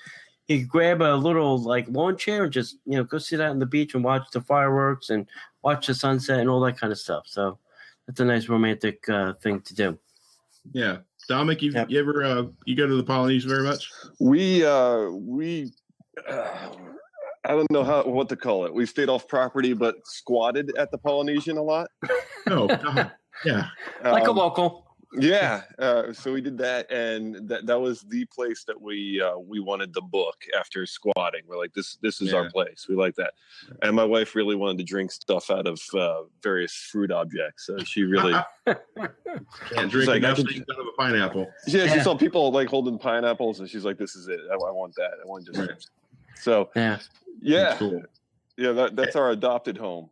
You can grab a little lawn chair and just go sit out on the beach and watch the fireworks and watch the sunset and all that kind of stuff. So that's a nice romantic thing to do. Yeah, Dominic, you ever you go to the Polynesian very much? We I don't know what to call it. We stayed off property, but squatted at the Polynesian a lot. Oh, God. Yeah, like a local. Yeah, so we did that, and that was the place that we wanted to book after squatting. We're like, this is our place. We like that, and my wife really wanted to drink stuff out of various fruit objects. So she really can't drink enough things out of a pineapple. Yeah, she saw people holding pineapples, and she's like, "This is it. I want that. I want to just." Right. So yeah, cool. Yeah, that's our adopted home.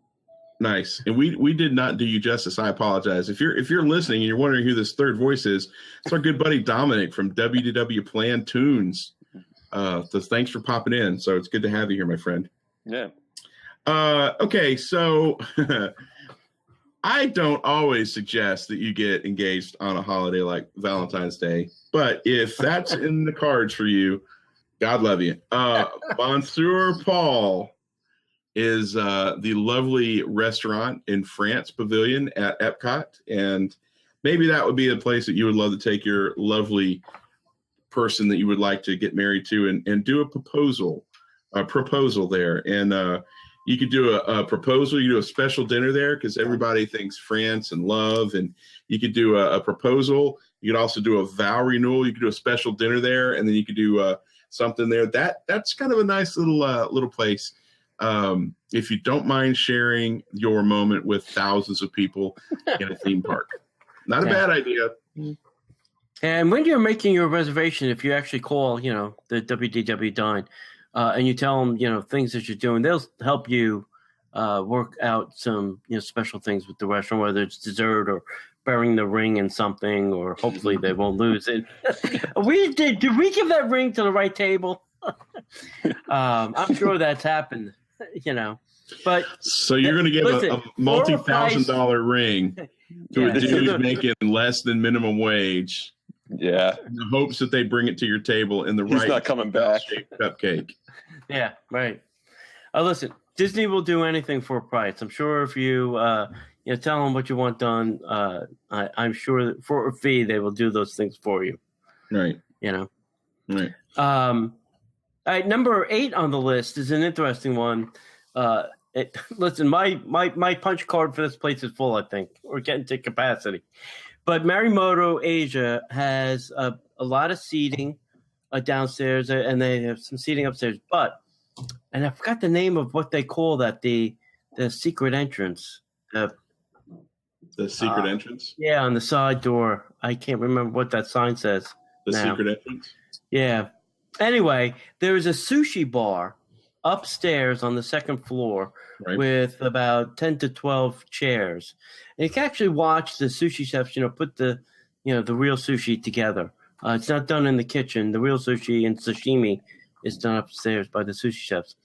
Nice. And we did not do you justice. I apologize. If you're listening and you're wondering who this third voice is, it's our good buddy Dominic from WDW Plan Tunes. So thanks for popping in. So it's good to have you here, my friend. Yeah. Okay, so I don't always suggest that you get engaged on a holiday like Valentine's Day, but if that's in the cards for you, God love you. Monsieur Paul is the lovely restaurant in France Pavilion at Epcot. And maybe that would be a place that you would love to take your lovely person that you would like to get married to and do a proposal there. And you could do a proposal. You do a special dinner there because everybody thinks France and love. And you could do a proposal. You could also do a vow renewal. You could do a special dinner there. And then you could do something there. That's kind of a nice little place. If you don't mind sharing your moment with thousands of people in a theme park. Not a bad idea. And when you're making your reservation, if you actually call, the WDW Dine, and you tell them, things that you're doing, they'll help you work out some, special things with the restaurant, whether it's dessert or burying the ring in something, or hopefully they won't lose it. Did we give that ring to the right table? I'm sure that's happened. But so you're going to give a multi-$1,000 ring to a dude who's making less than minimum wage. Yeah, in the hopes that they bring it to your table in the He's not coming back cupcake. Yeah, right. Listen, Disney will do anything for a price. I'm sure if you tell them what you want done, I'm sure that for a fee they will do those things for you. Right. Right. All right, number 8 on the list is an interesting one. Listen, my punch card for this place is full, I think. We're getting to capacity. But Marimoto Asia has a lot of seating downstairs, and they have some seating upstairs. And I forgot the name of what they call that, the secret entrance. The secret entrance? Yeah, on the side door. I can't remember what that sign says. The secret entrance? Yeah. Anyway, there is a sushi bar upstairs on the second floor with about 10 to 12 chairs. And you can actually watch the sushi chefs, put the real sushi together. It's not done in the kitchen. The real sushi and sashimi is done upstairs by the sushi chefs.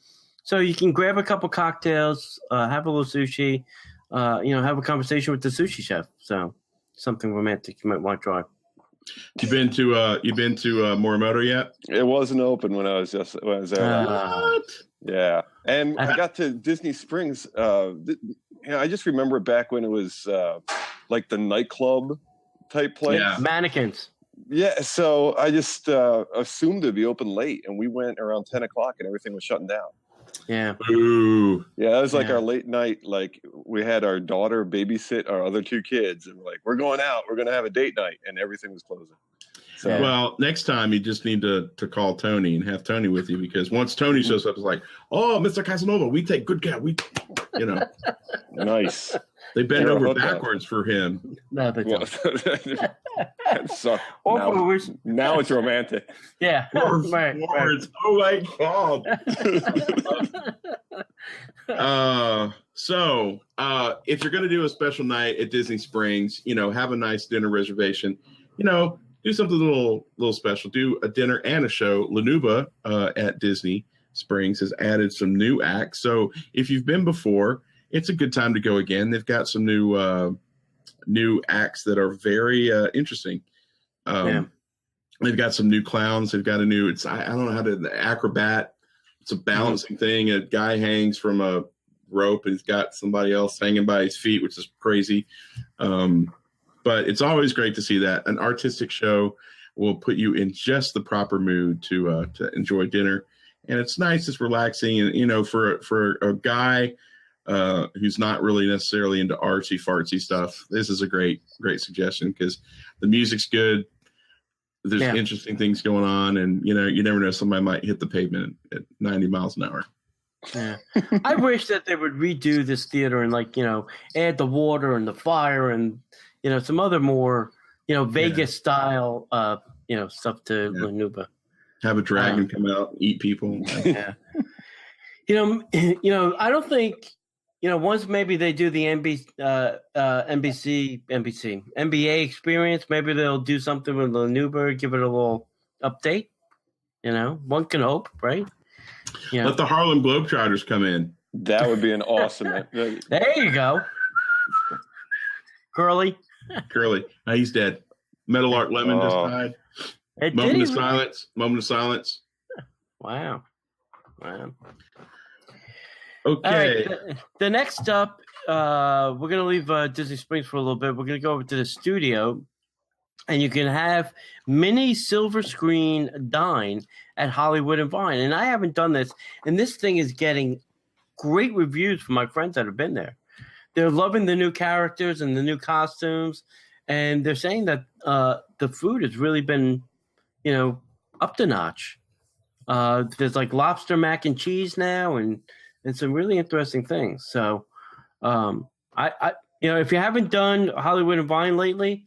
So you can grab a couple cocktails, have a little sushi, have a conversation with the sushi chef. So something romantic you might want to try. You been to Morimoto yet? It wasn't open when I was there. What? Yeah, and I got to Disney Springs. I just remember back when it was like the nightclub type place. Yeah. Mannequins. Yeah, so I just assumed it'd be open late, and we went around 10 o'clock, and everything was shutting down. Yeah. Ooh. Yeah, that was like our late night. Like we had our daughter babysit our other 2 kids, and we're like, we're going out. We're going to have a date night, and everything was closing. So, well, next time you just need to call Tony and have Tony with you, because once Tony shows up, it's like, oh, Mr. Casanova, we take good care. Nice. They bend over backwards for him. No, they don't. So, now it's romantic. Yeah. Right. Oh my God. So if you're going to do a special night at Disney Springs, have a nice dinner reservation, do something a little special. Do a dinner and a show. Lanuba at Disney Springs has added some new acts. So if you've been before, it's a good time to go again. They've got some new acts that are very interesting. They've got some new clowns. They've got I don't know how to, the acrobat. It's a balancing thing. A guy hangs from a rope and he's got somebody else hanging by his feet, which is crazy. But it's always great to see that. An artistic show will put you in just the proper mood to enjoy dinner. And it's nice, it's relaxing. And, for a guy who's not really necessarily into artsy fartsy stuff, this is a great suggestion, because the music's good. There's interesting things going on, and you never know, somebody might hit the pavement at 90 miles an hour. Yeah. I wish that they would redo this theater and add the water and the fire and some other more Vegas style stuff to Lanuba. Have a dragon come out and eat people. Yeah. I don't think once maybe they do the NBA experience, maybe they'll do something with Lanuba, give it a little update. One can hope, right? Let the Harlem Globetrotters come in. That would be an awesome. There you go. Curly. He's dead. Metal Art Lemon just died. Moment of silence. Wow. Okay. Right, the next up, we're going to leave Disney Springs for a little bit. We're going to go over to the studio, and you can have mini silver screen dine at Hollywood and Vine. And I haven't done this, and this thing is getting great reviews from my friends that have been there. They're loving the new characters and the new costumes, and they're saying that the food has really been, up to notch. There's like lobster mac and cheese now, and some really interesting things. So, if you haven't done Hollywood and Vine lately,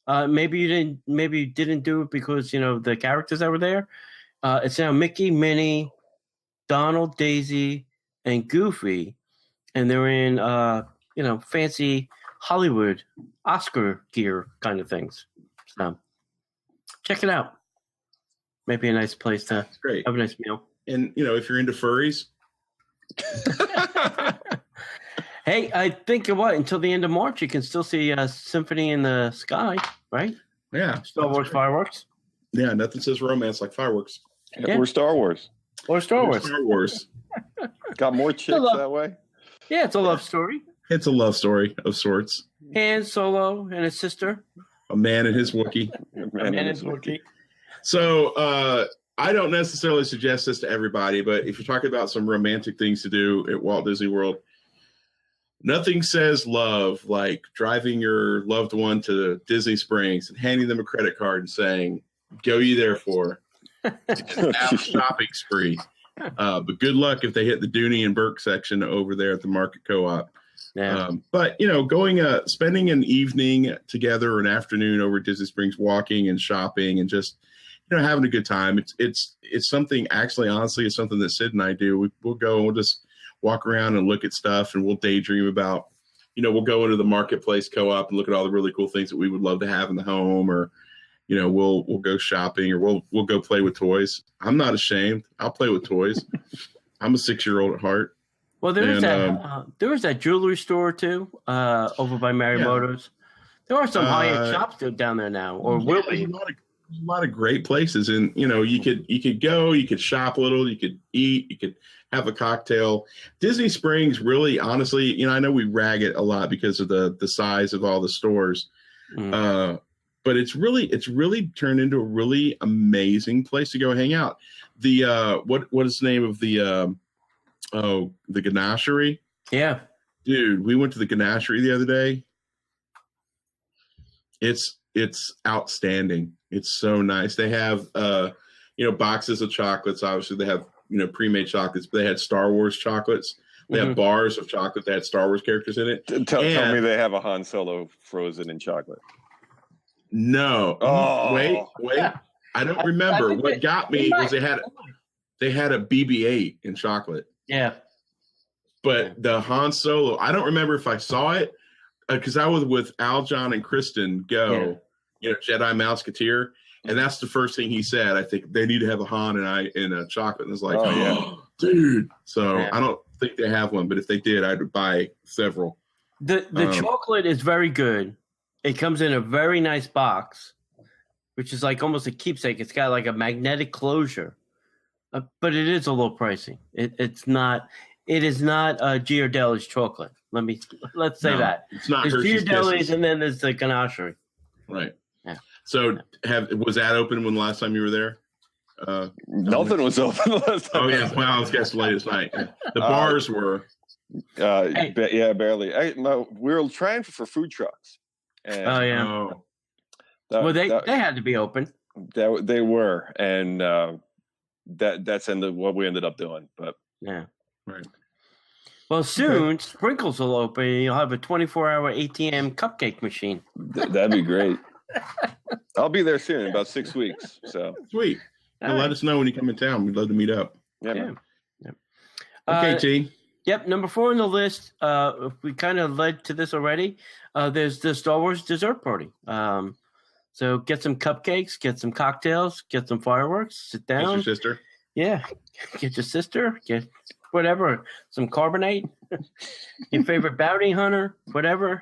maybe you didn't do it because the characters that were there. It's now Mickey, Minnie, Donald, Daisy, and Goofy, and they're in fancy Hollywood Oscar gear kind of things. So check it out. Maybe a nice place to have a nice meal. And if you're into furries. Hey, I think until the end of March you can still see Symphony in the Sky, right? Yeah. Star Wars fireworks. Yeah, nothing says romance like fireworks. Yeah. Or Star Wars. Or Star Wars. Star Wars. Got more chicks that way? Yeah, it's a love story. It's a love story of sorts. Han Solo and his sister. A man and his Wookiee. And his Wookiee. So I don't necessarily suggest this to everybody, but if you're talking about some romantic things to do at Walt Disney World, nothing says love like driving your loved one to Disney Springs and handing them a credit card and saying, "Go you therefore." Have a shopping spree. But good luck if they hit the Dooney and Burke section over there at the Market Co-op. Yeah. But spending an evening together or an afternoon over at Disney Springs, walking and shopping and just having a good time. It's something. Actually, honestly, it's something that Sid and I do. We'll go and we'll just walk around and look at stuff, and we'll daydream about. We'll go into the Marketplace Co-op and look at all the really cool things that we would love to have in the home, or we'll go shopping, or we'll go play with toys. I'm not ashamed. I'll play with toys. I'm a 6-year-old at heart. Well, there was that jewelry store too, over by Marimoto's. There are some high-end shops down there now, or will be. A lot of great places, and you could go, you could shop a little, you could eat, you could have a cocktail. Disney Springs, really, honestly, I know we rag it a lot because of the size of all the stores. But it's really turned into a really amazing place to go hang out. The what is the name of the Ganachery? Yeah, dude, we went to the Ganachery the other day. It's outstanding. It's so nice. They have boxes of chocolates. Obviously, they have pre-made chocolates. But they had Star Wars chocolates. They have bars of chocolate that had Star Wars characters in it. Tell me they have a Han Solo frozen in chocolate. No. Oh, wait. I don't remember. What got me was they had a BB-8 in chocolate. Yeah. But the Han Solo, I don't remember if I saw it because I was with Al, John, and Kristen Jedi Mouseketeer, and that's the first thing he said. I think they need to have a Han and a chocolate. And it's like, dude. So I don't think they have one, but if they did, I'd buy several. The chocolate is very good. It comes in a very nice box, which is like almost a keepsake. It's got like a magnetic closure, but it is a little pricey. It is not Ghirardelli's chocolate. Let's say that. It's not there's Hershey's Ghirardelli's, Kisses. and then there's the Ganachery. Right. Yeah. So was that open when the last time you were there? Nothing was open last time. Oh yeah, well, I was guessing late last night. The bars were. Barely. We were trying for food trucks. And, they had to be open. They were, and that's what we ended up doing. But yeah, right. Well, soon Sprinkles will open, and you'll have a 24-hour ATM cupcake machine. That'd be great. I'll be there soon, in about 6 weeks. So sweet. Well, let us know when you come in town. We'd love to meet up. Yeah. Okay, T. Yep, number 4 on the list. We kind of led to this already. There's the Star Wars dessert party. So get some cupcakes, get some cocktails, get some fireworks, sit down. Get your sister. Yeah, get your sister, get whatever, some carbonate, your favorite bounty hunter, whatever.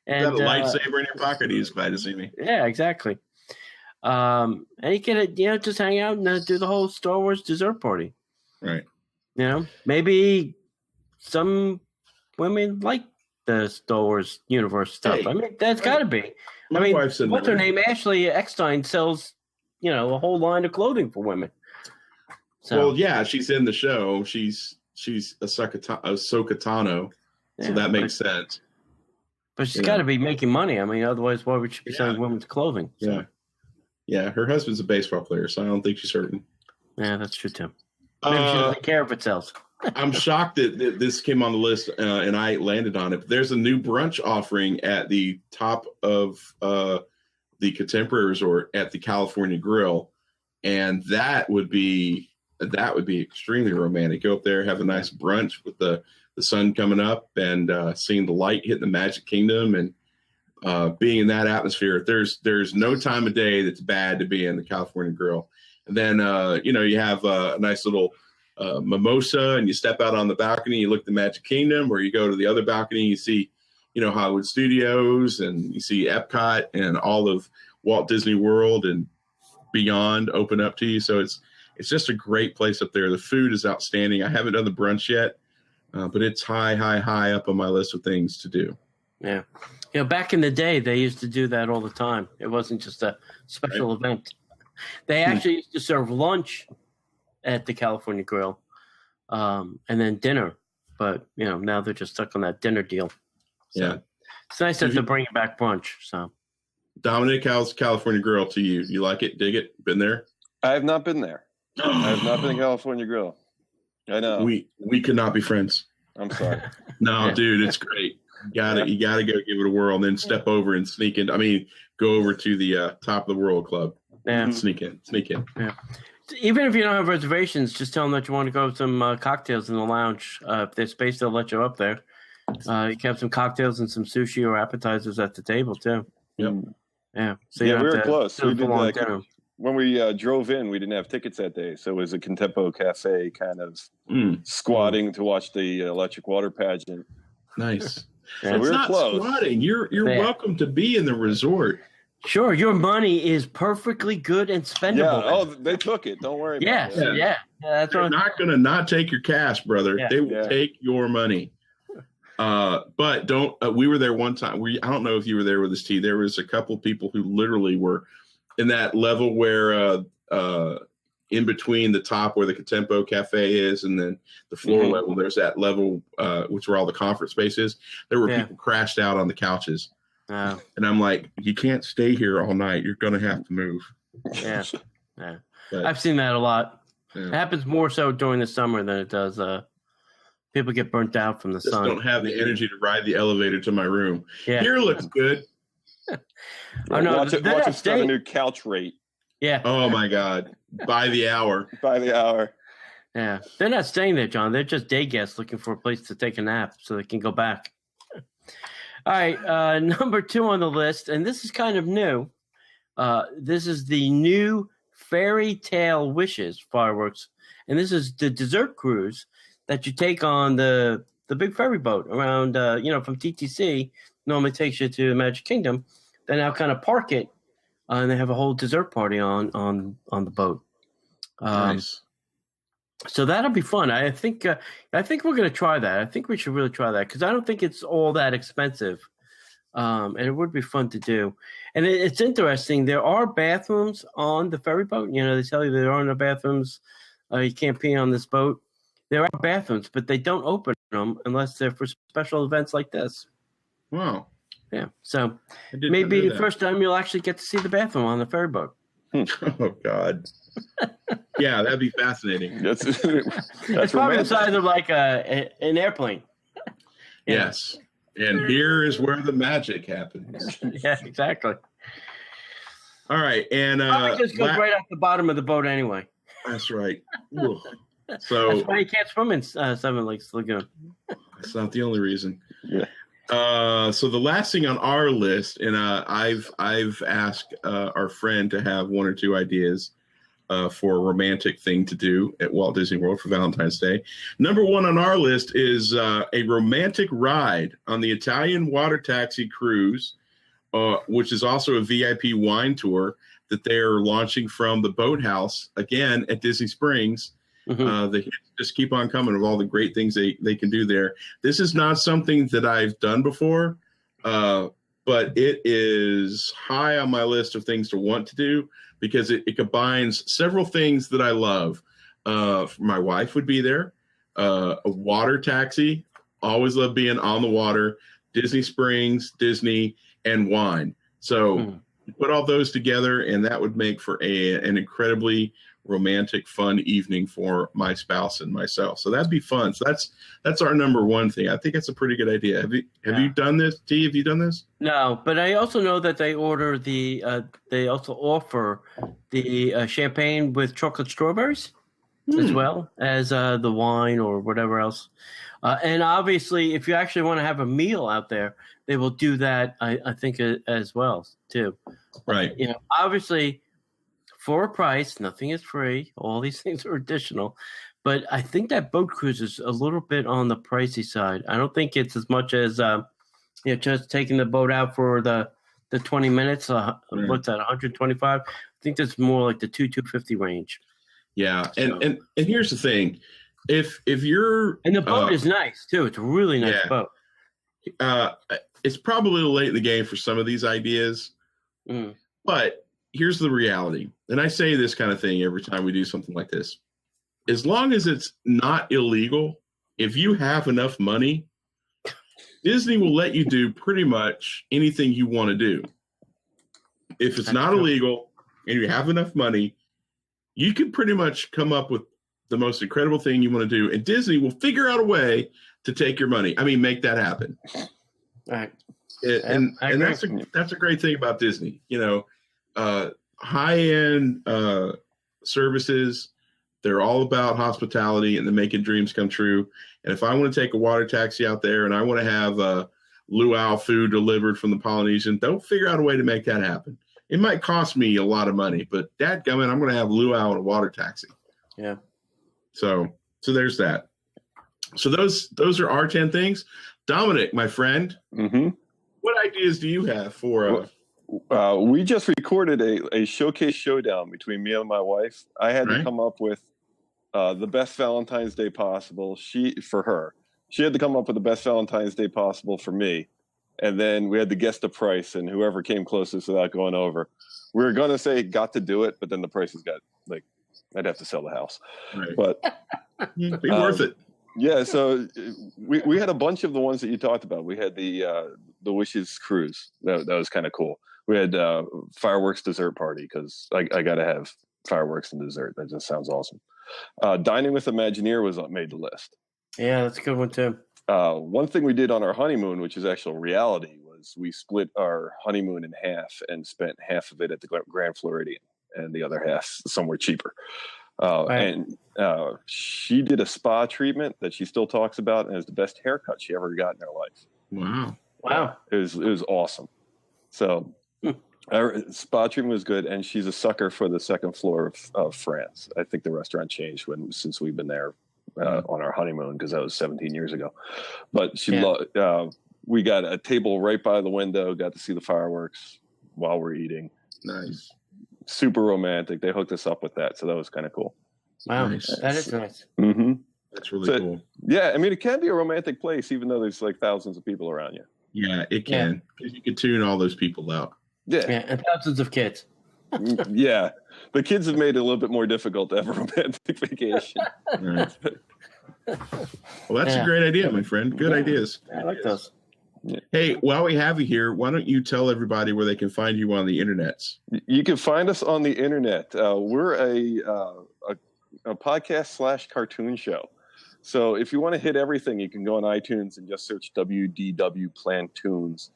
And got a lightsaber in your pocket. He's glad to see me. Yeah, exactly. And you can just hang out and do the whole Star Wars dessert party. Right. Maybe some women like the Star Wars universe stuff. Hey, I mean, that's got to be. wife's in what's her name? Ashley Eckstein sells, a whole line of clothing for women. So, well, yeah, she's in the show. She's Ahsoka Tano, so that makes sense. But she's got to be making money. I mean, otherwise, why would she be selling women's clothing? So. Yeah. Her husband's a baseball player, so I don't think she's hurting. Yeah, that's true too. Maybe she doesn't care if it sells. I'm shocked that this came on the list and I landed on it. But there's a new brunch offering at the top of the Contemporary Resort at the California Grill, and that would be extremely romantic. Go up there, have a nice brunch with the sun coming up and seeing the light hitting the Magic Kingdom and being in that atmosphere. There's no time of day that's bad to be in the California Grill. And then you have a nice little mimosa, and you step out on the balcony, you look at the Magic Kingdom, or you go to the other balcony, you see Hollywood Studios, and you see Epcot and all of Walt Disney World and beyond open up to you. So It's just a great place up there. The food is outstanding. I haven't done the brunch yet, but it's high up on my list of things to do. Yeah. Back in the day, they used to do that all the time. It wasn't just a special event. They actually used to serve lunch at the California Grill, and then dinner. But, now they're just stuck on that dinner deal. So it's nice that they're bringing back brunch. So, Dominic, how's California Grill to you? You like it? Dig it? Been there? I have not been there. I have not been to California Grill. I know. We could not be friends. I'm sorry. No, dude, it's great. You gotta go give it a whirl and then step over and sneak in. I mean, go over to the Top of the World Club. Yeah. Sneak in. Yeah. Even if you don't have reservations, just tell them that you want to go have some cocktails in the lounge. If there's space, they'll let you up there. You can have some cocktails and some sushi or appetizers at the table too. Yep. Yeah. So we were close. We did dinner. When we drove in, we didn't have tickets that day, so it was a Contempo Cafe kind of squatting to watch the electric water pageant. Nice. So we were not close. Squatting. You're welcome to be in the resort. Sure, your money is perfectly good and spendable. Yeah. Oh, they took it. Don't worry. Yeah. That's They're not going to not take your cash, brother. Yeah. They will take your money. But don't. We were there one time. I don't know if you were there with us, T. There was a couple people who literally were in that level where in between the top where the Contempo Cafe is and then the floor level, there's that level which where all the conference space is. There were people crashed out on the couches. Oh. And I'm like, you can't stay here all night. You're going to have to move. Yeah. But, I've seen that a lot. Yeah. It happens more so during the summer than it does. People get burnt out from the just sun. Don't have the energy to ride the elevator to my room. Yeah. Here looks good. Oh, no, watch it start a new couch rate. Yeah. Oh my God. By the hour. By the hour. Yeah. They're not staying there, John. They're just day guests looking for a place to take a nap so they can go back. All right. Number 2 on the list, and this is kind of new. This is the new Fairy Tale Wishes fireworks. And this is the dessert cruise that you take on the big ferry boat around, from TTC. Normally takes you to Magic Kingdom. They now kind of park it, and they have a whole dessert party on the boat. Nice. So that'll be fun. I think we're going to try that. I think we should really try that because I don't think it's all that expensive, and it would be fun to do. And it's interesting. There are bathrooms on the ferry boat. They tell you there are no bathrooms. You can't pee on this boat. There are bathrooms, but they don't open them unless they're for special events like this. Wow. Yeah. So maybe the first time you'll actually get to see the bathroom on the ferry boat. Oh God. Yeah, that'd be fascinating. That's it's probably the size of like an airplane. Yes. And here is where the magic happens. Yeah, exactly. All right. And it just goes right off the bottom of the boat anyway. That's right. So that's why you can't swim in Seven Lakes Lagoon. That's not the only reason. Yeah. So the last thing on our list, and I've asked our friend to have 1 or 2 ideas for a romantic thing to do at Walt Disney World for Valentine's Day. Number 1 on our list is a romantic ride on the Italian water taxi cruise, which is also a VIP wine tour that they're launching from the boathouse again at Disney Springs. They just keep on coming of all the great things they can do there. This is not something that I've done before, but it is high on my list of things to want to do because it combines several things that I love. My wife would be there. A water taxi. Always love being on the water. Disney Springs, Disney, and wine. So you put all those together, and that would make for an incredibly romantic, fun evening for my spouse and myself. So that'd be fun. So that's our number 1 thing. I think that's a pretty good idea. Have you done this? T, have you done this? No, but I also know that they order they also offer the champagne with chocolate strawberries as well as the wine or whatever else. And obviously, if you actually want to have a meal out there, they will do that. I think as well too. Right. Obviously. For a price, nothing is free. All these things are additional. But I think that boat cruise is a little bit on the pricey side. I don't think it's as much as just taking the boat out for the 20 minutes. What's that, 125? I think that's more like the $250 range. Yeah, and here's the thing: if you're and the boat is nice too. It's a really nice boat. It's probably late in the game for some of these ideas, but here's the reality. And I say this kind of thing every time we do something like this. As long as it's not illegal, if you have enough money, Disney will let you do pretty much anything you want to do. If it's not illegal and you have enough money, you can pretty much come up with the most incredible thing you want to do, and Disney will figure out a way to take your money. I mean, make that happen. Right. And that's a great thing about Disney. You know, high-end services, they're all about hospitality and making dreams come true. And if I want to take a water taxi out there and I want to have luau food delivered from the Polynesian, they'll figure out a way to make that happen. It might cost me a lot of money, but dadgummit, I'm going to have luau and a water taxi. Yeah. So there's that. So those are our 10 things. Dominic, my friend, what ideas do you have for? We just recorded a showcase showdown between me and my wife. I had to come up with the best Valentine's Day possible. She had to come up with the best Valentine's Day possible for me. And then we had to guess the price, and whoever came closest without going over. We were going to say got to do it, but then the prices got like, I'd have to sell the house. Right. But be worth it. Yeah, so we had a bunch of the ones that you talked about. We had the Wishes cruise. That was kind of cool. We had fireworks dessert party because I got to have fireworks and dessert. That just sounds awesome. Dining with Imagineer made the list. Yeah, that's a good one too. One thing we did on our honeymoon, which is actual reality, was we split our honeymoon in half and spent half of it at the Grand Floridian and the other half somewhere cheaper. And she did a spa treatment that she still talks about, and it was the best haircut she ever got in her life. Wow. It was awesome. So our spa treatment was good, and she's a sucker for the second floor of France. I think the restaurant changed since we've been there on our honeymoon, because that was 17 years ago. But she we got a table right by the window, got to see the fireworks while we're eating. Nice. Super romantic. They hooked us up with that, so that was kind of cool. Wow, nice. That is nice. That's really cool. Yeah, I mean, it can be a romantic place, even though there's like thousands of people around you. Yeah, it can. Because you can tune all those people out. Yeah, and thousands of kids. Yeah, the kids have made it a little bit more difficult to have a romantic vacation. Right. Well, that's a great idea, my friend. Good ideas. I like those. Yeah. Hey, while we have you here, why don't you tell everybody where they can find you on the internets? You can find us on the internet. We're a podcast / cartoon show. So if you want to hit everything, you can go on iTunes and just search WDW Plantoons.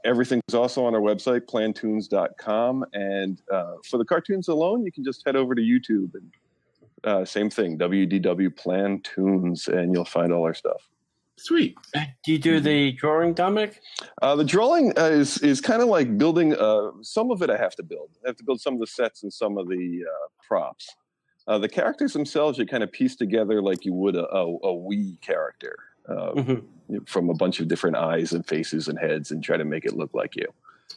Everything's also on our website, plantoons.com. And for the cartoons alone, you can just head over to YouTube and same thing, WDW Plantoons, and you'll find all our stuff. Sweet. Do you do the drawing, Dominic? The drawing is kind of like building. Some of it I have to build. I have to build some of the sets and some of the props. The characters themselves you kind of piece together like you would a Wii character from a bunch of different eyes and faces and heads, and try to make it look like you.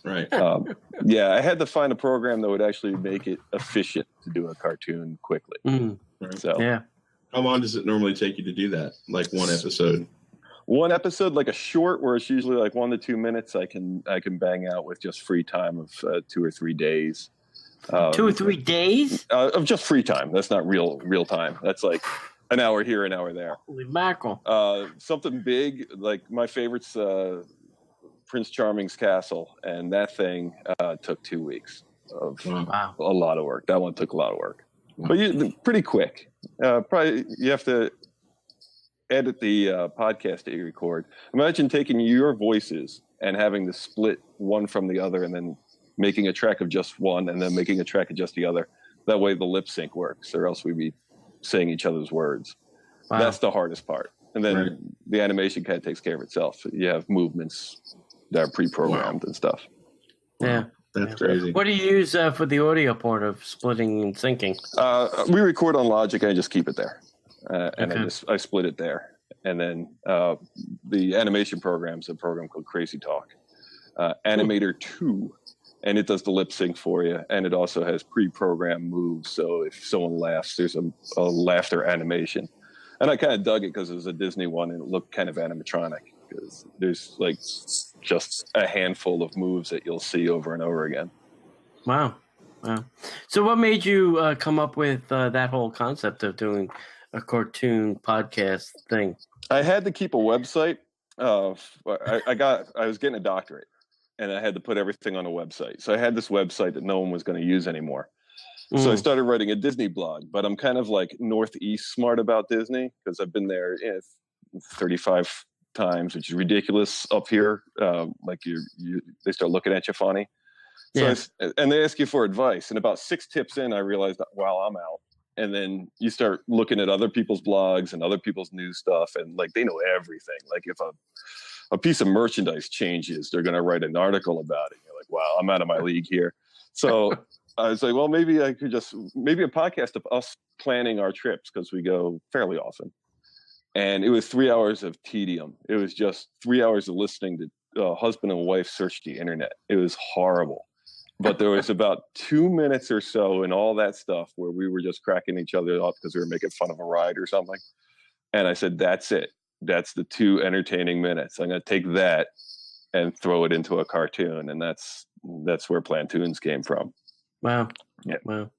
Right. I had to find a program that would actually make it efficient to do a cartoon quickly. Right. So how long does it normally take you to do that? Like one episode? One episode, like a short, where it's usually like 1 to 2 minutes, I can bang out with just free time of 2 or 3 days. 2 or 3 days of just free time. That's not real time. That's like an hour here, an hour there. Holy mackerel! Something big, like my favorite's Prince Charming's Castle, and that thing took 2 weeks of a lot of work. That one took a lot of work, but pretty quick. Probably you have to edit the podcast that you record. Imagine taking your voices and having to split one from the other, and then making a track of just one, and then making a track of just the other. That way the lip sync works, or else we'd be saying each other's words. That's the hardest part. And then the animation kind of takes care of itself. You have movements that are pre-programmed and stuff. Yeah. That's crazy. What do you use for the audio part of splitting and syncing? We record on Logic. I just keep it there. And I split it there. And then the animation program's a program called Crazy Talk. Animator 2. and it does the lip sync for you, and it also has pre-programmed moves. So if someone laughs, there's a laughter animation, and I kind of dug it because it was a Disney one and it looked kind of animatronic. Because there's like just a handful of moves that you'll see over and over again. Wow. So what made you come up with that whole concept of doing a cartoon podcast thing? I had to keep a website. I was getting a doctorate, and I had to put everything on a website. So I had this website that no one was going to use anymore. So I started writing a Disney blog, but I'm kind of like Northeast smart about Disney because I've been there 35 times, which is ridiculous up here. Like they start looking at you funny. So and they ask you for advice. And about 6 tips in, I realized that, wow, I'm out. And then you start looking at other people's blogs and other people's news stuff, and like they know everything. Like if a piece of merchandise changes, they're going to write an article about it. You're like, wow, I'm out of my league here. So I was like, well, maybe a podcast of us planning our trips because we go fairly often. And it was 3 hours of tedium. It was just 3 hours of listening to husband and wife search the internet. It was horrible. But there was about 2 minutes or so in all that stuff where we were just cracking each other up because we were making fun of a ride or something. And I said, that's it. That's the 2 entertaining minutes. I'm going to take that and throw it into a cartoon. And that's where Plantoons came from. Wow. Yeah. Wow.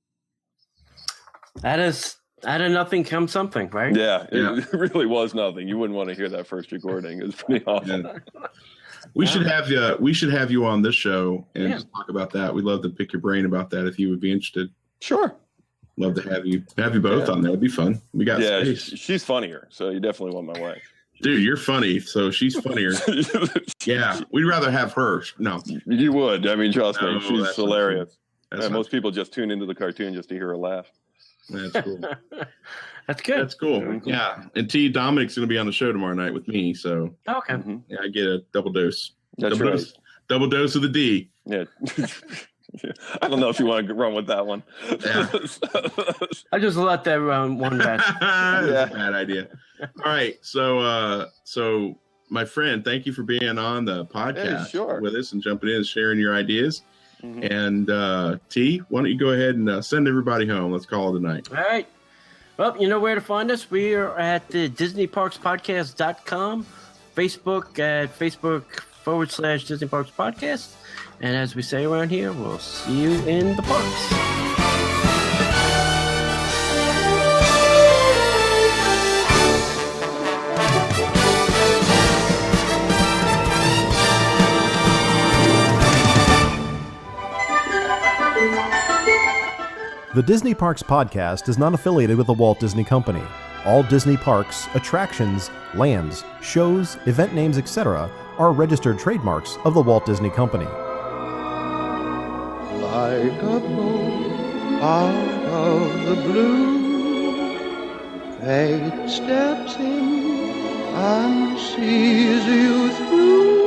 Out of nothing comes something, right? Yeah, it really was nothing. You wouldn't want to hear that first recording. It was pretty awful. Yeah. We should have you on this show and just talk about that. We'd love to pick your brain about that if you would be interested. Sure. Love to have you both on there. It'd be fun. We got space. She's funnier, so you definitely want my wife. Dude, you're funny, so she's funnier. Yeah, we'd rather have her. No, you would. I mean, trust me, she's hilarious. Most people just tune into the cartoon just to hear her laugh. That's cool. That's good. That's cool. Yeah. And Dominic's going to be on the show tomorrow night with me. So, okay. Yeah, I get a double dose. That's double right. Double dose of the D. Yeah. I don't know if you want to run with that one. Yeah. I just let that run one back. That's a bad idea. All right. So my friend, thank you for being on the podcast with us and jumping in and sharing your ideas. And T, why don't you go ahead and send everybody home? Let's call it a night. All right. Well, you know where to find us. We are at the DisneyParksPodcast.com, Facebook at Facebook/Disney Parks Podcast. And as we say around here, we'll see you in the parks. The Disney Parks Podcast is not affiliated with the Walt Disney Company. All Disney parks, attractions, lands, shows, event names, etc. are registered trademarks of the Walt Disney Company. Like a boat out of the blue, fate steps in and sees you through.